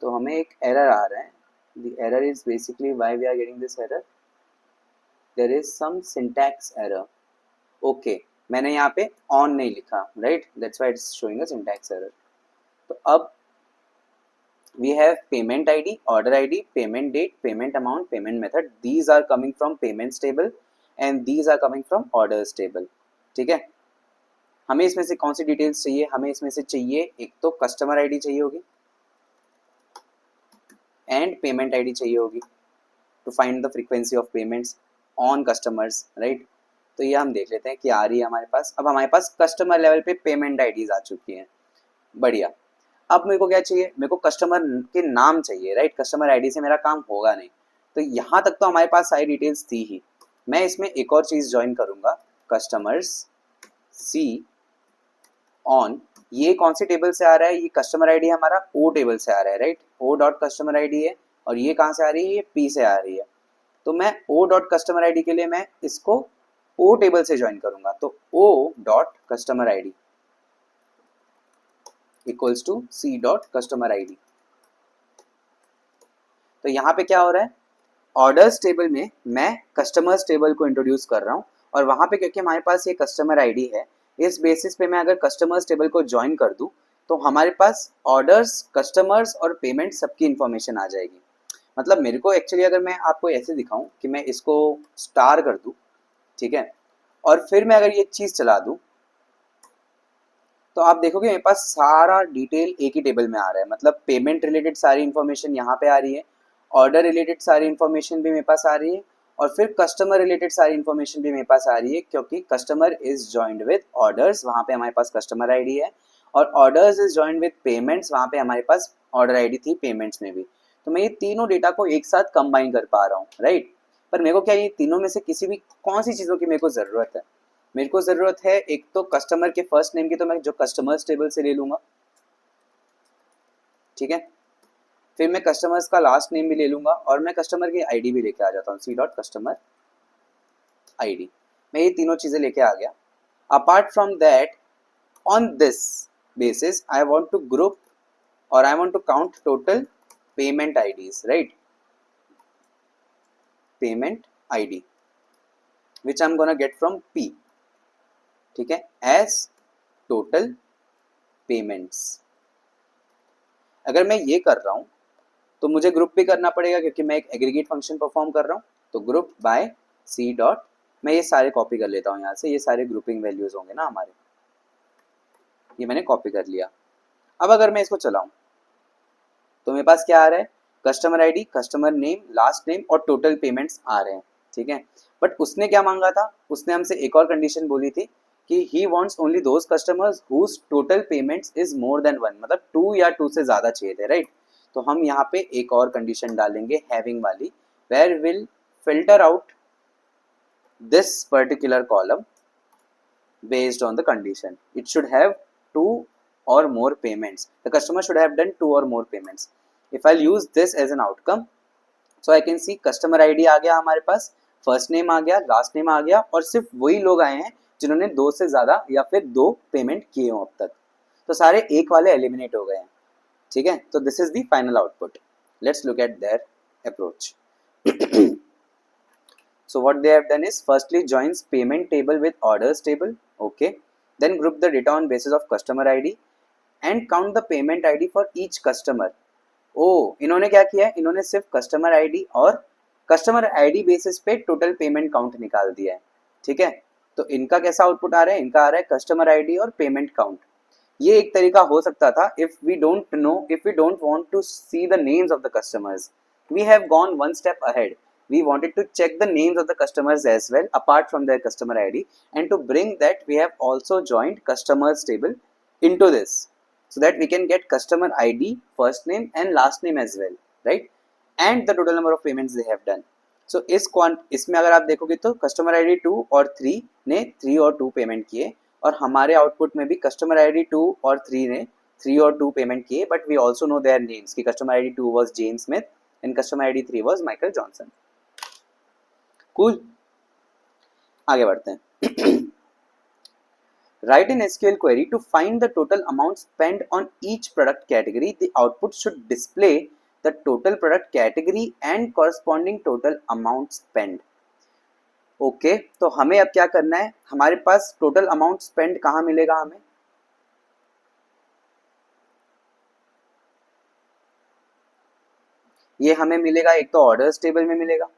तो हमें एक एरर आ रहा है. The error is basically why we are getting this error, there is some syntax error. Okay, मैंने यहाँ पे ऑन नहीं लिखा, right, that's why it's showing a syntax error. तो अब we have payment ID, order ID, payment date, payment amount, payment method. These are coming from payments table and these are coming from orders table. ठीक है, हमें इसमें से कौन सी details चाहिए, हमें इसमें से चाहिए एक तो कस्टमर आईडी चाहिए होगी एंड पेमेंट आईडी चाहिए होगी to find the frequency of payments on customers, right. तो ये हम देख लेते हैं कि आ रही है हमारे पास. अब हमारे पास कस्टमर लेवल पे पेमेंट आईडीज आ चुकी हैं, बढ़िया. अब मेरे को क्या चाहिए, मेरे को कस्टमर के नाम चाहिए, राइट. कस्टमर आईडी से मेरा काम होगा नहीं. तो यहाँ तक तो हमारे पास सारी डिटेल्स थी ही. मैं इसमें एक और चीज ज्वाइन करूंगा, कस्टमर्स सी ऑन. ये कौन सी टेबल से आ रहा है, ये कस्टमर आईडी हमारा ओ टेबल से आ रहा है, right. O dot customer ID है और ये कहाँ से आ रही है, ये पी से आ रही है. तो मैं ओ डॉट कस्टमर आईडी के लिए मैं इसको ओ टेबल से ज्वाइन करूंगा. तो o dot customer ID equals to c dot customer ID. तो यहाँ पे क्या हो रहा है, ऑर्डर्स टेबल में मैं कस्टमर्स टेबल को इंट्रोड्यूस कर रहा हूँ और वहाँ पे क्योंकि हमारे पास ये कस्टमर आईडी है, इस बेसिस पे मैं अगर कस्टमर्स टेबल को ज्वाइन कर दूँ तो हमारे पास ऑर्डर्स, कस्टमर्स और पेमेंट सबकी इन्फॉर्मेशन आ जाएगी. मतलब मेरे को एक्चुअली अगर मैं आपको ऐसे दिखाऊं कि मैं इसको स्टार कर दूं, ठीक है, और फिर मैं अगर ये चीज़ चला दूं तो आप देखोगे मेरे पास सारा डिटेल एक ही टेबल में आ रहा है. मतलब पेमेंट रिलेटेड सारी इन्फॉर्मेशन यहाँ पे आ रही है, ऑर्डर रिलेटेड सारी इन्फॉर्मेशन भी मेरे पास आ रही है और फिर कस्टमर रिलेटेड सारी इन्फॉर्मेशन भी मेरे पास आ रही है, क्योंकि customer is joined with orders, वहाँ पे हमारे पास कस्टमर आईडी है, और orders is joined with payments, वहाँ पे हमारे पास ऑर्डर आईडी थी पेमेंट्स में भी। तो मैं ये तीनों डेटा को एक साथ कंबाइन कर पा रहा हूँ, राइट। पर मेरे को क्या ये तीनों में से किसी भी कौन सी चीज़ों की मेरे को ज़रूरत है? मेरे को ज़रूरत है एक तो कस्टमर के फर्स्ट नेम की, तो मैं जो कस्टमर्स टेबल से ले लूँगा, ठीक है। फिर मैं कस्टमर्स का लास्ट नेम भी ले लूँगा, और मैं कस्टमर की आईडी भी लेके आ जाता हूँ, सी डॉट कस्टमर आईडी। मैं ये तीनों चीज़ें लेके आ गया। Apart from that, on this basis I want to group or I want to count total payment IDs, right? Payment ID which I'm gonna get from P, ठीक है, as total payments। अगर मैं ये कर रहा हूँ तो मुझे ग्रुप भी करना पड़ेगा, क्योंकि मैं एक एग्रीगेट फंक्शन परफॉर्म कर रहा हूँ। तो ग्रुप बाय सी डॉट, मैं ये सारे कॉपी कर लेता हूँ यहाँ से, ये सारे ग्रुपिंग वैल्यूज होंगे ना हमारे, ये मैंने कॉपी कर लिया। अब अगर मैं इसको चलाऊं तो मेरे पास क्या आ रहा है? Customer ID, customer name, last name और टोटल पेमेंट्स आ रहे हैं, ठीक है। बट उसने क्या मांगा था? उसने हमसे एक और कंडीशन बोली थी कि he wants only those customers whose total payments is more than 1, मतलब 2 या 2 से ज़्यादा चाहिए थे, राइट। तो हम यहाँ पे एक और कंडीशन डालेंगे हैविंग वाली, where will filter out this particular column based on the condition. It should have 2 or more payments. The customer should have done 2 or more payments. If I'll use this as an outcome, so I can see customer ID आ गया हमारे पास, first name आ गया, last name आ गया, और सिर्फ वही लोग आए हैं जिन्होंने 2 से ज़्यादा या फिर 2 पेमेंट किए हों अब तक। तो सारे एक वाले एलिमिनेट हो गए हैं, ठीक है। तो this is the final output. Let's look at there approach. So what they have done is firstly joins payment table with orders table, okay. Then group the data on basis of customer ID and count the payment ID for each customer. इन्होंने क्या किया है? इन्होंने सिर्फ customer ID और customer ID basis पे total payment count निकाल दिया है, ठीक है। तो इनका कैसा आउटपुट आ रहा है? इनका आ रहा है कस्टमर आईडी और पेमेंट काउंट। ये एक तरीका हो सकता था if we don't want to see the names of the customers, we have gone one step ahead. We wanted to check the names of the customers as well apart from their customer ID, and to bring that we have also joined customers table into this, so that we can get customer ID, first name and last name as well, right, and the total number of payments they have done. So इसमें अगर आप देखोगे तो customer ID 2 और 3 ने 3 और 2 payment किए, और हमारे आउटपुट में भी कस्टमर ID 2 और 3 ने 3 और 2 पेमेंट किए, but we also know their names कि customer ID 2 was James Smith and customer ID 3 was Michael Johnson. Cool, आगे बढ़ते हैं। Write an SQL query to find the total amount spent on each product category. The output should display the total product category and corresponding total amount spent. Okay, तो हमें अब क्या करना है? हमारे पास टोटल अमाउंट स्पेंड कहाँ मिलेगा हमें? ये हमें मिलेगा एक तो ऑर्डर्स टेबल में मिलेगा,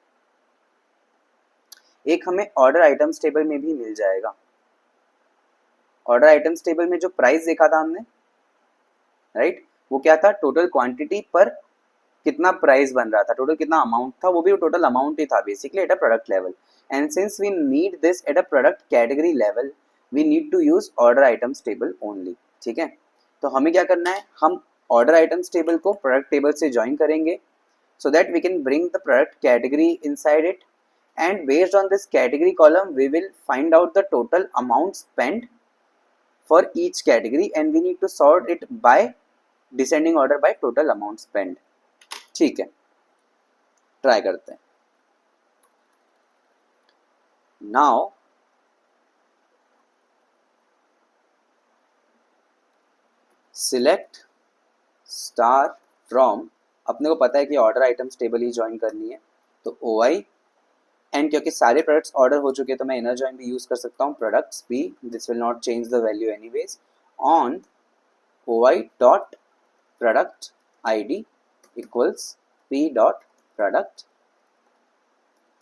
एक हमें ऑर्डर आइटम्स टेबल में भी मिल जाएगा। ऑर्डर आइटम्स टेबल में जो प्राइस देखा था हमने, राइट, वो क्या था? टोटल क्वांटिटी पर कितना प्राइस बन रहा था, टोटल कितना अमाउंट था, वो भी टोटल अमाउंट ही था basically at a product level. And since we need this at a product category level, we need to use order items table only, ठीक है। तो हमें क्या करना है? हम ऑर्डर आइटम्स टेबल को प्रोडक्ट टेबल से ज्वाइन करेंगे, so that we can bring the product category inside it, and based on this category column we will find out the total amount spent for each category, and we need to sort it by descending order by total amount spent, ठीक है। Try करते हैं। Now select star from, अपने को पता है कि order items table ही join करनी है, तो ओ आई, एंड क्योंकि सारे प्रोडक्ट्स ऑर्डर हो चुके हैं तो मैं इनर जॉइन भी यूज कर सकता हूँ, प्रोडक्ट्स भी, this will not change the value anyways, on o i dot product I D equals p dot product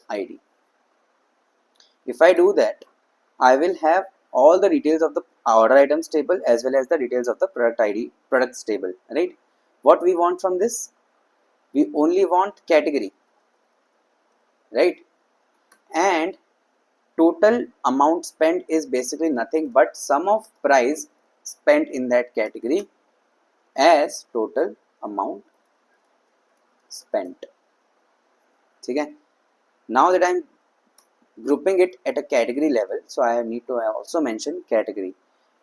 I D. If I do that, I will have all the details of the order items table as well as the details of the product ID, products table, right? What we want from this? We only want category, right? and total amount spent is basically nothing but sum of price spent in that category as total amount spent. ठीक है. Now that I'm grouping it at a category level, so I need to also mention category.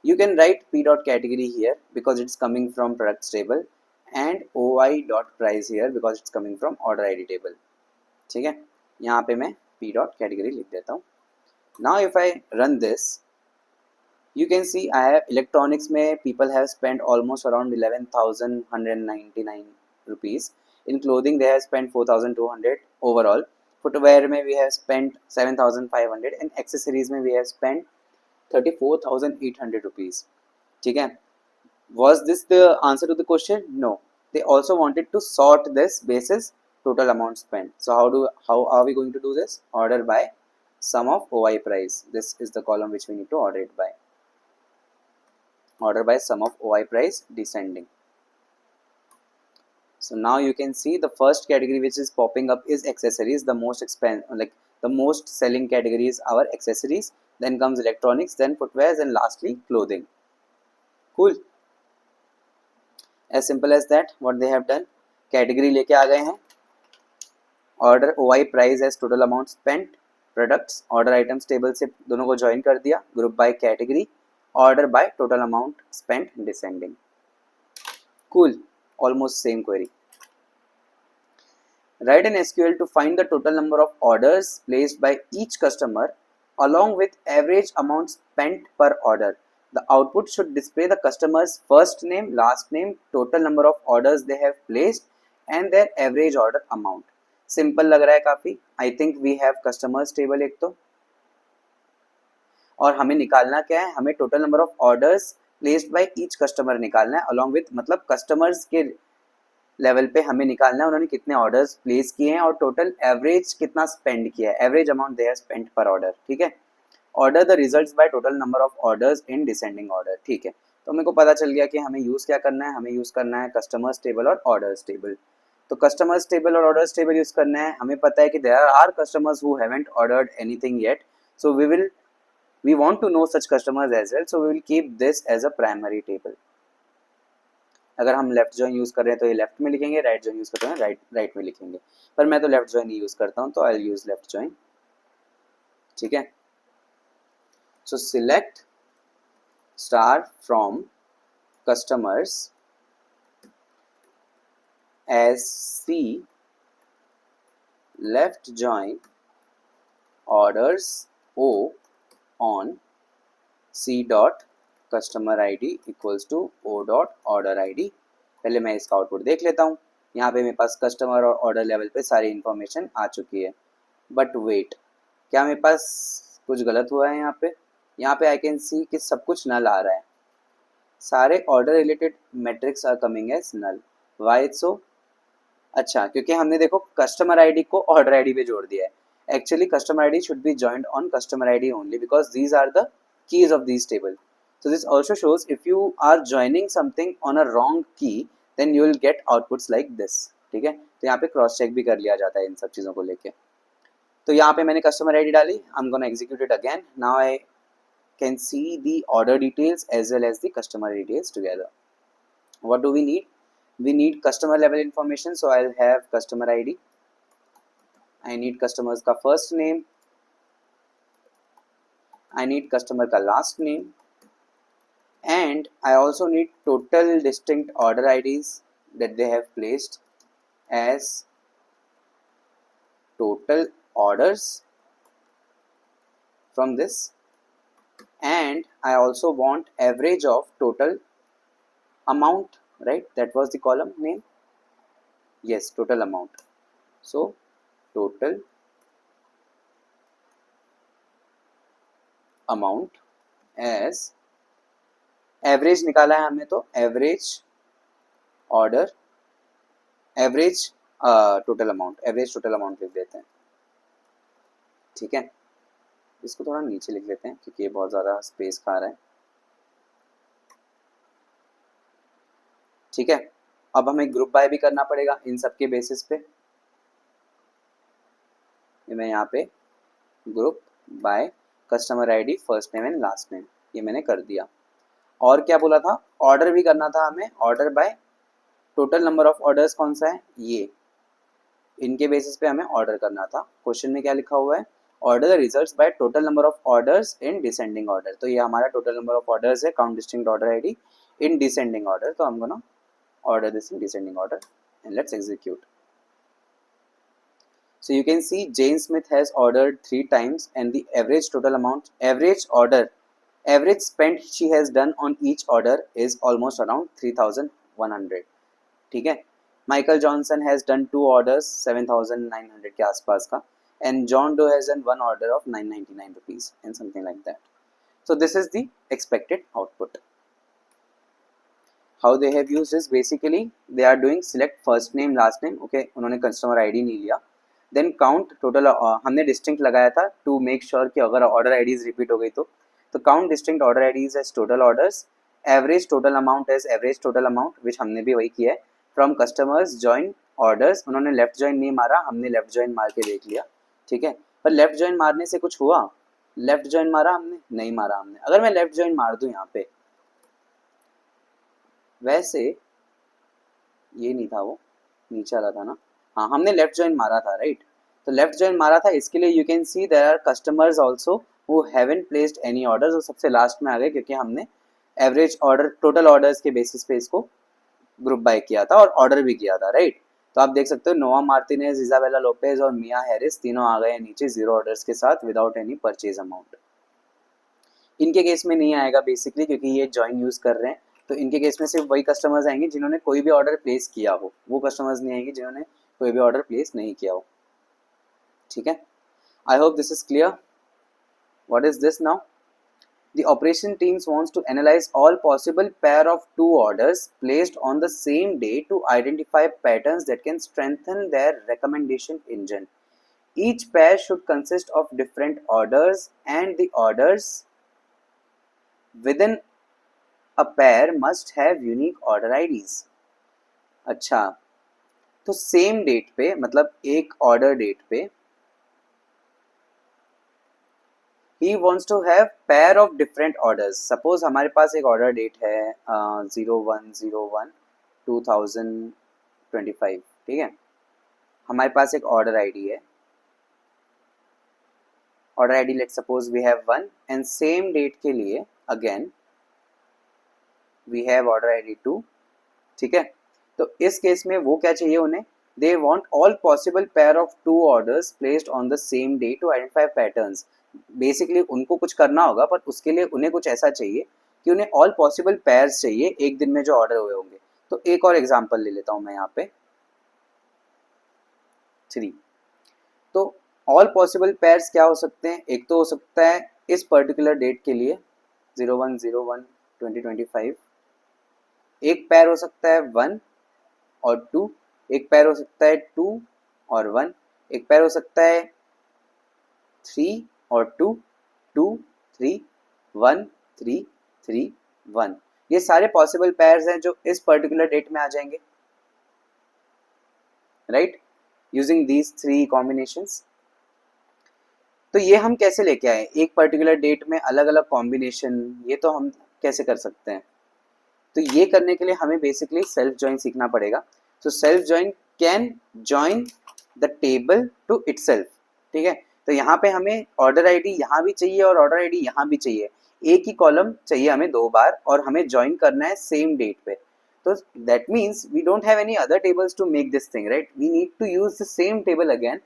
You can write p dot category here because it's coming from products table and OI dot price here because it's coming from order ID table. ठीक है, यहाँ पे मैं p dot category लिख देता हूँ. Now if I run this, you can see I have electronics में people have spent almost around 11,199 rupees. In clothing they have spent 4,200 overall. Footwear में we have spent 7,500 and accessories में we have spent 34,800 rupees. ठीक है. Was this the answer to the question? No. They also wanted to sort this basis total amount spent. So how are we going to do this? Order by sum of OI price. This is the column which we need to order it by. Order by sum of OI price descending. So now you can see the first category which is popping up is accessories. The most the most selling category is our accessories. Then comes electronics, then footwear, and lastly clothing. Cool. As simple as that. What they have done, category लेके आ गए हैं. Order OI price as total amount spent. Products order items table से दोनों को join कर दिया. Group by category. Order by total amount spent descending. Cool. Almost same query. Write an SQL to find the total number of orders placed by each customer along with average amount spent per order. The output should display the customer's first name, last name, total number of orders they have placed and their average order amount. Simple लग रहा है काफ़ी. I think we have customers table एक तो, और हमें निकालना क्या है, हमें total number of orders placed by each customer निकालना है अलॉन्ग विथ मतलब कस्टमर्स के लेवल पे हमें निकालना है उन्होंने कितने ऑर्डर्स प्लेस किए हैं और टोटल एवरेज कितना स्पेंड किया है, average amount they have spent पर ऑर्डर. ठीक है. Order the results by total number of orders in descending order. ठीक है, तो मेरे को पता चल गया कि हमें यूज़ क्या करना है. हमें यूज़ करना है कस्टमर्स टेबल और ऑर्डर्स टेबल. तो कस्टमर्स टेबल और ऑर्डर्स टेबल यूज़ करना है. हमें पता है कि there are customers who haven't ordered anything yet, so we want to know such customers as well, so we will keep this as a primary table. अगर हम left join use कर रहे हैं तो ये लेफ्ट में लिखेंगे, राइट जॉइन यूज़ करते हैं राइट में लिखेंगे, पर मैं तो लेफ्ट जॉइन ही यूज़ करता हूँ तो I will use left join. ठीक है. So select star from customers as c left join orders o on C dot customer ID equals to O dot order ID. पहले मैं इसका आउटपुट देख लेता हूँ. यहाँ पे मेरे पास कस्टमर और ऑर्डर लेवल पे सारी इन्फॉर्मेशन आ चुकी है. बट वेट, क्या मेरे पास कुछ गलत हुआ है यहाँ पे? यहाँ पे आई कैन सी कि सब कुछ नल आ रहा है. सारे order related metrics are coming as null. Why so? अच्छा, क्योंकि हमने देखो कस्टमर आईडी को ऑर्डर आईडी पे जोड़ दिया है. Actually customer ID should be joined on customer ID only because these are the keys of these table. So this also shows if you are joining something on a wrong key then you will get outputs like this. ठीक है, तो यहाँ पे cross check भी कर लिया जाता है इन सब चीज़ों को लेके. तो यहाँ पे मैंने customer ID डाली. I'm gonna execute it again. Now I can see the order details as well as the customer details together. What do we need? We need customer level information, so I'll have customer ID. I need customers का first name, I need customer का last name, and I also need total distinct order IDs that they have placed as total orders from this, and I also want average of total amount, right? That was the column name. Yes, total amount. So total amount as average निकाला है हमने तो average order average total amount लिख देते हैं. ठीक है, इसको थोड़ा नीचे लिख लेते हैं क्योंकि ये बहुत ज़्यादा स्पेस खा रहा है. ठीक है, अब हमें ग्रुप बाय भी करना पड़ेगा इन सब के बेसिस पे. मैं यहाँ पे group by customer ID first name and last name, ये मैंने कर दिया। और क्या बोला था, ऑर्डर भी करना था हमें, order by total number of orders कौन सा है ये, इनके बेसिस पे हमें ऑर्डर करना था। क्वेश्चन में क्या लिखा हुआ है, order the results by total number of orders in descending order, तो ये हमारा टोटल नंबर ऑफ ऑर्डर्स है, count distinct order ID in descending order, तो हम gonna order this in descending order and let's execute. So you can see Jane Smith has ordered 3 times and the average total amount, average spent she has done on each order is almost around 3100, ठीक है। Michael Johnson has done 2 orders 7900 के आसपास का, and John Doe has done 1 order of 999 rupees and something like that. So this is the expected output. How they have used is basically they are doing select first name last name, okay, उन्होंने customer ID नहीं लिया, then count total, हमने distinct लगाया था to make sure कि अगर order IDs repeat हो गई तो count distinct order IDs as total orders, average total amount as average total amount which हमने भी वही किया है, फ्रॉम कस्टमर्स जॉइन ऑर्डर्स, उन्होंने लेफ्ट जॉइन नहीं मारा, हमने लेफ्ट जॉइन मार के देख लिया, ठीक है। पर लेफ्ट जॉइन मारने से कुछ हुआ, लेफ्ट जॉइन मारा हमने नहीं मारा हमने, अगर मैं लेफ्ट जॉइन मार दूं यहाँ पे, वैसे ये नहीं था, वो नीचे वाला था ना, हाँ हमने लेफ्ट जॉइन मारा था राइट, तो लेफ्ट जॉइन मारा था, इसके लिए you can see there are customers also who haven't placed any orders, वो सबसे लास्ट में आ गए क्योंकि हमने एवरेज ऑर्डर टोटल ऑर्डर्स के बेसिस पे इसको ग्रुप बाय किया था और ऑर्डर भी किया था राइट। तो आप देख सकते हो नोआ मार्टिनेज, इजाबेला लोपेज और मिया हैरिस तीनों आ गए नीचे 0 ऑर्डर्स के साथ विदाउट एनी परचेज अमाउंट। इनके केस में नहीं आएगा बेसिकली क्योंकि ये जॉइन यूज कर रहे हैं, तो इनके केस में सिर्फ वही कस्टमर्स आएंगे जिन्होंने कोई भी ऑर्डर प्लेस किया हो, वो कस्टमर्स नहीं आएंगे जिन्होंने कोई भी ऑर्डर प्लेस नहीं किया हो, ठीक है। I hope this is clear. What is this now, the operation teams wants to analyze all possible pair of 2 orders placed on the same day to identify patterns that can strengthen their recommendation engine. Each pair should consist of different orders and the orders within a pair must have unique order IDs. अच्छा, तो same date पे मतलब एक order date पे he wants to have pair of different orders. Suppose हमारे पास एक order date है 01/01/2025, ठीक है। हमारे पास एक ऑर्डर आईडी है, order ID let suppose we have 1 and same date के लिए again we have order ID 2, ठीक है। तो इस केस में वो क्या चाहिए उन्हें, they want all possible pair of 2 orders placed on the same day to identify patterns. Basically उनको कुछ करना होगा पर उसके लिए उन्हें कुछ ऐसा चाहिए कि उन्हें ऑल पॉसिबल पेयर्स चाहिए एक दिन में जो ऑर्डर हुए होंगे। तो एक और एग्जांपल ले लेता हूं मैं यहाँ पे 3। तो ऑल पॉसिबल पेयर्स क्या हो सकते हैं, एक तो हो सकता है इस पर्टिकुलर डेट के लिए 01/01/2025, एक पैर हो सकता है 1 और 2, एक पैर हो सकता है 2 और 1, एक पैर हो सकता है 3 और 2, 2 3 1 3 3 1, ये सारे पॉसिबल पेयर्स हैं जो इस पर्टिकुलर डेट में आ जाएंगे राइट, यूजिंग दीज 3 कॉम्बिनेशंस। तो ये हम कैसे लेके आए एक पर्टिकुलर डेट में अलग अलग कॉम्बिनेशन, ये तो हम कैसे कर सकते हैं, तो ये करने के लिए हमें बेसिकली सेल्फ जॉइन सीखना पड़ेगा। So self join can join the table to itself, ठीक है। तो यहाँ पे हमें ऑर्डर आईडी यहाँ भी चाहिए और ऑर्डर आईडी यहाँ भी चाहिए, एक ही कॉलम चाहिए हमें 2 बार और हमें ज्वाइन करना है सेम डेट पे। तो that means we don't have any other tables to make this thing right, we need to use the same table again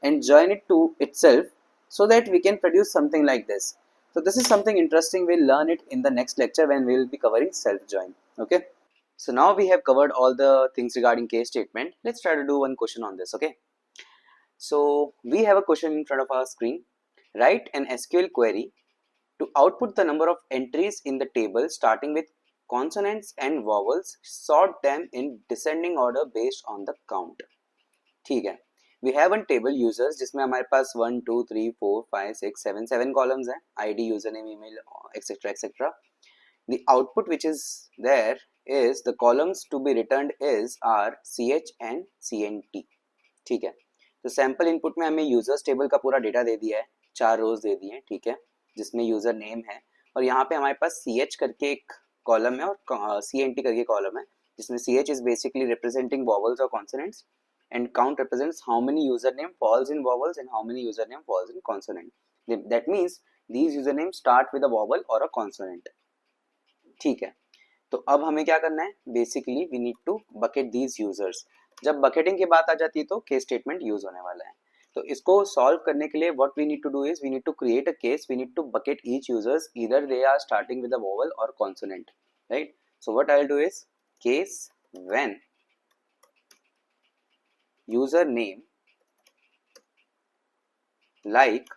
and join it to itself so that we can produce something like this. So this is something interesting, we'll learn it in the next lecture when we will be covering self join. Okay, so now we have covered all the things regarding case statement. Let's try to do one question on this. Okay, so we have a question in front of our screen. Write an SQL query to output the number of entries in the table starting with consonants and vowels, sort them in descending order based on the count. ठीक है, we have one table users जिसमें हमारे पास 1 2 3 4 5 6 7 columns हैं, ID, username, email, etc etc. The output which is there is the columns to be returned is are ch and cnt, ठीक है। तो sample input में हमें यूजर्स टेबल का पूरा डेटा दे दिया है 4 रोज दे दिए, ठीक है, जिसमें यूजर नेम है और यहाँ पे हमारे पास सी एच करके एक कॉलम है और सी एन टी करके कॉलम है, जिसमें C H is basically representing vowels और consonants and count represents how many username falls in vowels and how many username falls in consonant. That means these usernames start with a vowel or a consonant. ठीक है, तो अब हमें क्या करना है, basically we need to bucket these users. जब bucketing की बात आ जाती है तो केस स्टेटमेंट यूज होने वाला है। तो इसको सॉल्व करने के लिए what we need to do is we need to create a case, we need to bucket each users either they are starting with a vowel और consonant, right. So what I will do is case when user name like,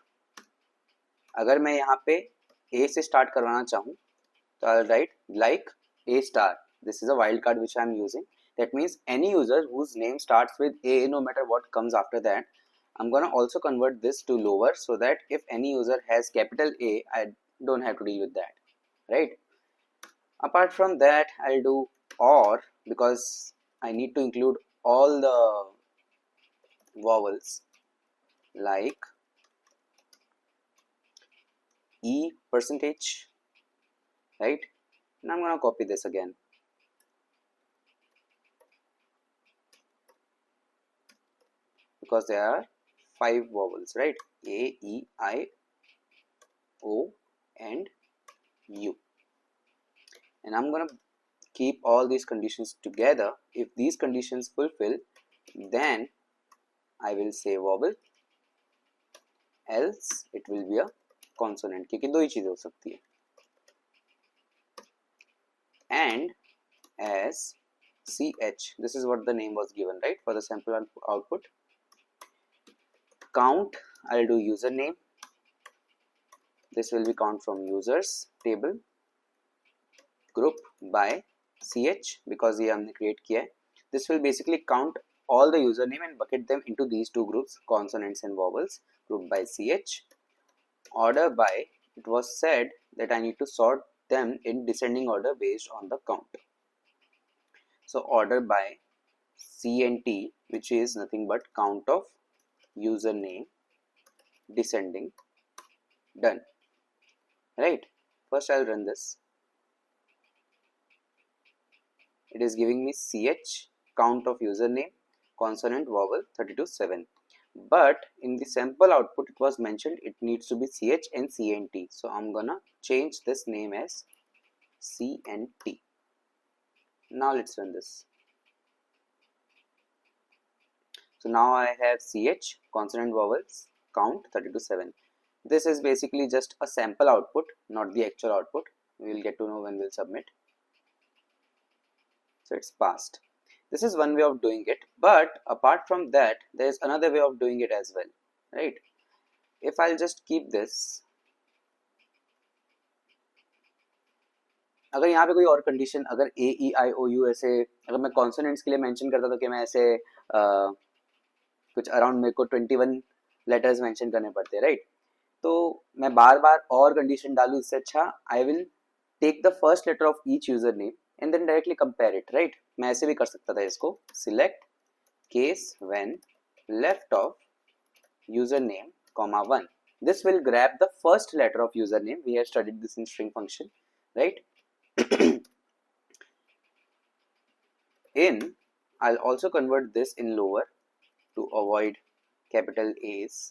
अगर मैं यहाँ पे ए से start करवाना चाहूँ तो I write like a star. This is a wildcard which I am using. That means any user whose name starts with A, no matter what comes after that, I'm gonna also convert this to lower so that if any user has capital A, I don't have to deal with that, right? Apart from that, I'll do OR because I need to include all the vowels like E percentage, right? And I'm gonna copy this again. Because there are 5 vowels, right? A, E, I, O and U. And I'm gonna keep all these conditions together. If these conditions fulfill, then I will say vowel, else it will be a consonant, क्योंकि दो ही चीजें हो सकती है. And as CH, this is what the name was given, right, for the sample output. Count, I'll do username. This will be count from users table. Group by CH because ये हमने create किया है. This will basically count all the username and bucket them into these two groups, consonants and vowels. Group by CH. Order by, it was said that I need to sort them in descending order based on the count. So order by CNT, which is nothing but count of username descending, done, right? First I'll run this. It is giving me CH, count of username, consonant, vowel 32-7. But in the sample output it was mentioned it needs to be CH and CNT. So I'm gonna change this name as CNT. Now let's run this. So now I have CH, consonant, vowels, count 32-7. This is basically just a sample output, not the actual output. We will get to know when we'll submit. So it's passed. This is one way of doing it, but apart from that there is another way of doing it as well, right? If I'll just keep this, अगर यहाँ पे कोई और condition, अगर ए ई आई ओ you ऐसे अगर मैं consonants के लिए मेंशन करता तो कि मैं ऐसे कुछ अराउंड मेरे को 21 लेटर्स मेंशन करने पड़ते, राइट? तो मैं बार बार और कंडीशन डालूं, इससे अच्छा I will take the first letter of each user name and then directly compare it, right? मैं ऐसे भी कर सकता था इसको, select case when left of username comma 1. This will grab the first letter of username. We have studied this in string function, right? In, I'll also convert this in lower to avoid capital A's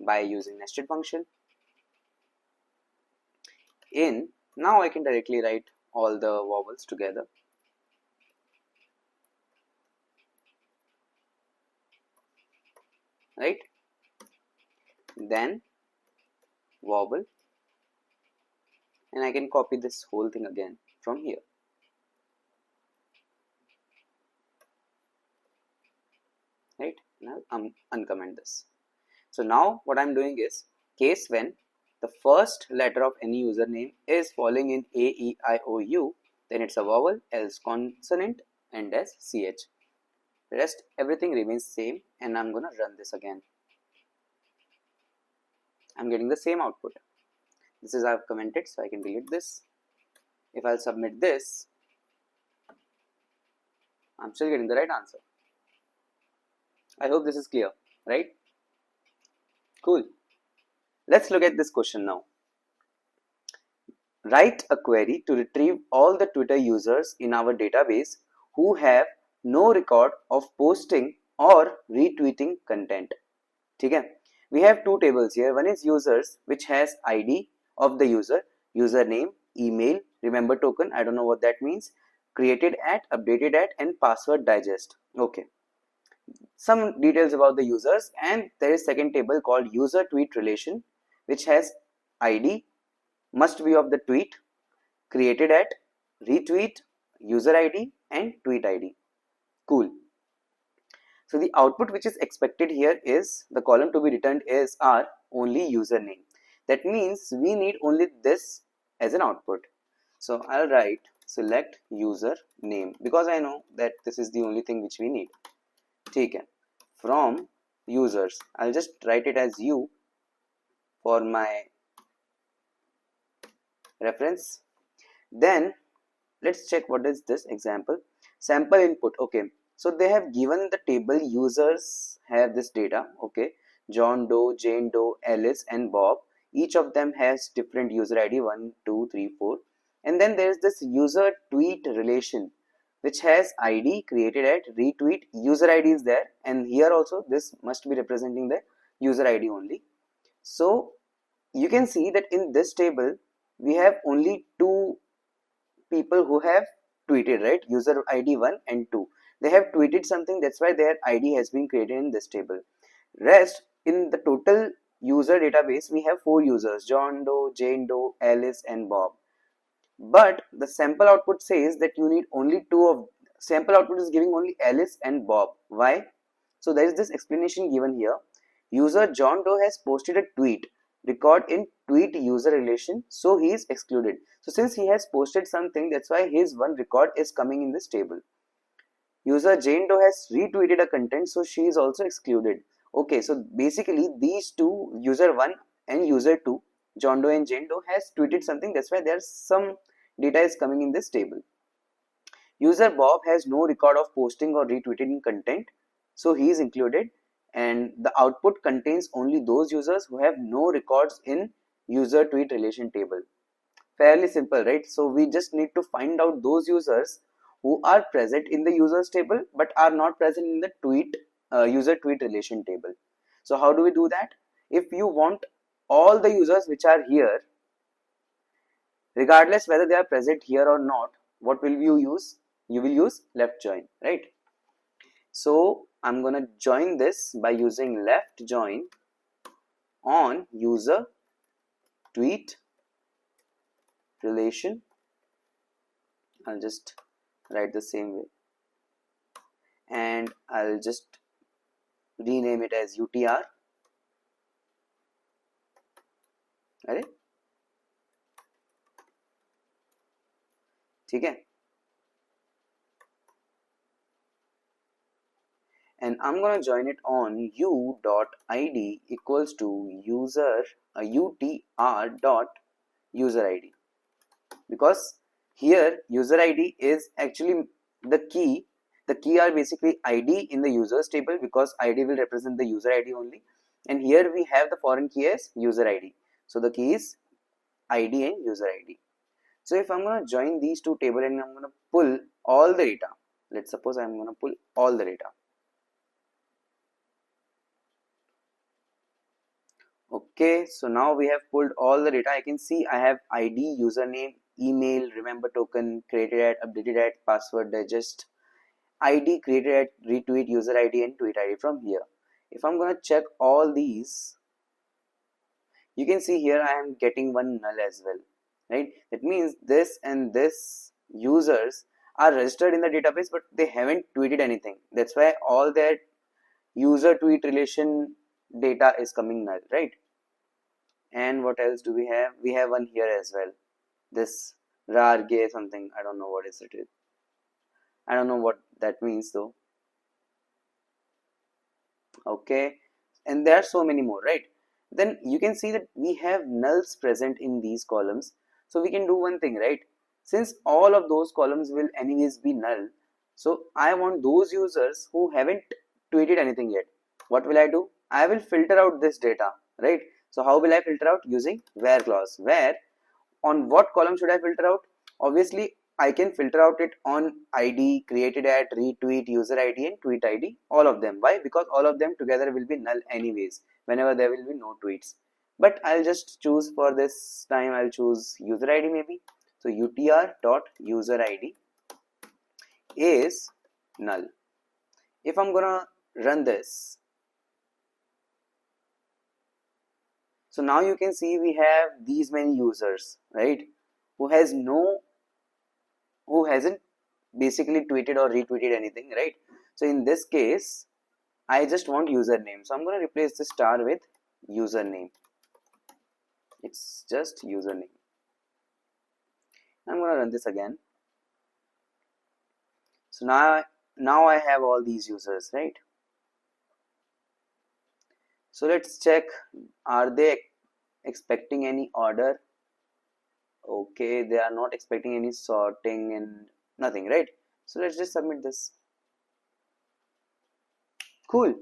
by using nested function. In, now I can directly write all the vowels together. Right? Then vowel, and I can copy this whole thing again from here. Right? Now uncomment this. So now what I'm doing is case when the first letter of any username is falling in A, E, I, O, U, then it's a vowel, else consonant, and as CH. Rest everything remains same, and I'm gonna run this again. I'm getting the same output. This is I've commented, so I can delete this. If I'll submit this, I'm still getting the right answer. I hope this is clear, right? Cool. Let's look at this question now. Write a query to retrieve all the Twitter users in our database who have no record of posting or retweeting content. ठीक है, we have two tables here. One is users, which has ID of the user, username, email, remember token, I don't know what that means, created at, updated at, and password digest. Okay, some details about the users. And there is second table called user tweet relation, which has ID, must be of the tweet, created at, retweet, user ID, and tweet ID. Cool. So the output which is expected here is, the column to be returned is our only username. That means we need only this as an output. So I'll write select user name because I know that this is the only thing which we need. ठीक है. From users, I'll just write it as u for my reference. Then let's check what is this example. Sample input. Okay, so they have given the table users have this data. Okay, John Doe, Jane Doe, Alice, and Bob. Each of them has different user ID 1, 2, 3, 4. And then there is this user tweet relation which has ID, created at, retweet, user ID is there, and here also this must be representing the user ID only. So you can see that in this table we have only two people who have tweeted, right? User ID 1 and 2. They have tweeted something, that's why their ID has been created in this table. Rest, in the total user database, we have 4 users, John Doe, Jane Doe, Alice, and Bob. But the sample output says that you need only two of, sample output is giving only Alice and Bob. Why? So there is this explanation given here. User John Doe has posted a tweet, record in tweet user relation, so he is excluded. So since he has posted something, that's why his one record is coming in this table. User Jane Doe has retweeted a content, so she is also excluded. Okay, so basically these two, user 1 and user 2, John Doe and Jane Doe, has tweeted something, that's why there's some data is coming in this table. User Bob has no record of posting or retweeting content, so he is included, and the output contains only those users who have no records in user tweet relation table. Fairly simple, right? So we just need to find out those users who are present in the users table but are not present in the tweet user tweet relation table. So how do we do that? If you want all the users which are here, regardless whether they are present here or not, what will you use? You will use left join, right? So I'm gonna join this by using left join on user tweet relation. I'll just write the same way and I'll just rename it as UTR. अरे ठीक है, and I'm gonna join it on u.id equals to user utr dot user id, because here user id is actually the key. The key are basically id in the users table because id will represent the user id only, and here we have the foreign key as user id. So the key is id and user id. So if I'm gonna join these two tables and I'm gonna pull all the data, let's suppose I'm gonna pull all the data. Okay, so now we have pulled all the data. I can see I have ID, username, email, remember token, created at, updated at, password digest, ID created at, retweet, user ID, and tweet ID from here. If I'm gonna check all these, you can see here I am getting one null as well, right? That means this and this users are registered in the database but they haven't tweeted anything. That's why all their user tweet relation data is coming null, right? And what else do we have? We have one here as well, this rar gay something, I don't know what is it. I don't know what that means though. Okay, and there are so many more, right? Then you can see that we have nulls present in these columns. So we can do one thing, right? Since all of those columns will anyways be null, so I want those users who haven't tweeted anything yet. What will I do? I will filter out this data, right? So how will I filter out? Using where clause. Where, on what column should I filter out? Obviously I can filter out it on ID, created at, retweet, user ID and tweet ID, all of them. Why? Because all of them together will be null anyways whenever there will be no tweets. But I'll just choose, for this time I'll choose user ID maybe. So utr dot user ID is null. If I'm gonna run this, so now you can see we have these many users, right, who hasn't basically tweeted or retweeted anything, right? So in this case I just want username, so I'm going to replace the star with username. It's just username. I'm going to run this again. So now I have all these users, right? So let's check, are they expecting any order? Okay, they are not expecting any sorting and nothing, right? So let's just submit this. Cool.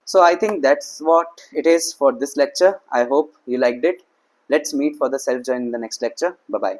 So I think that's what it is for this lecture. I hope you liked it. Let's meet for the self join in the next lecture. Bye bye.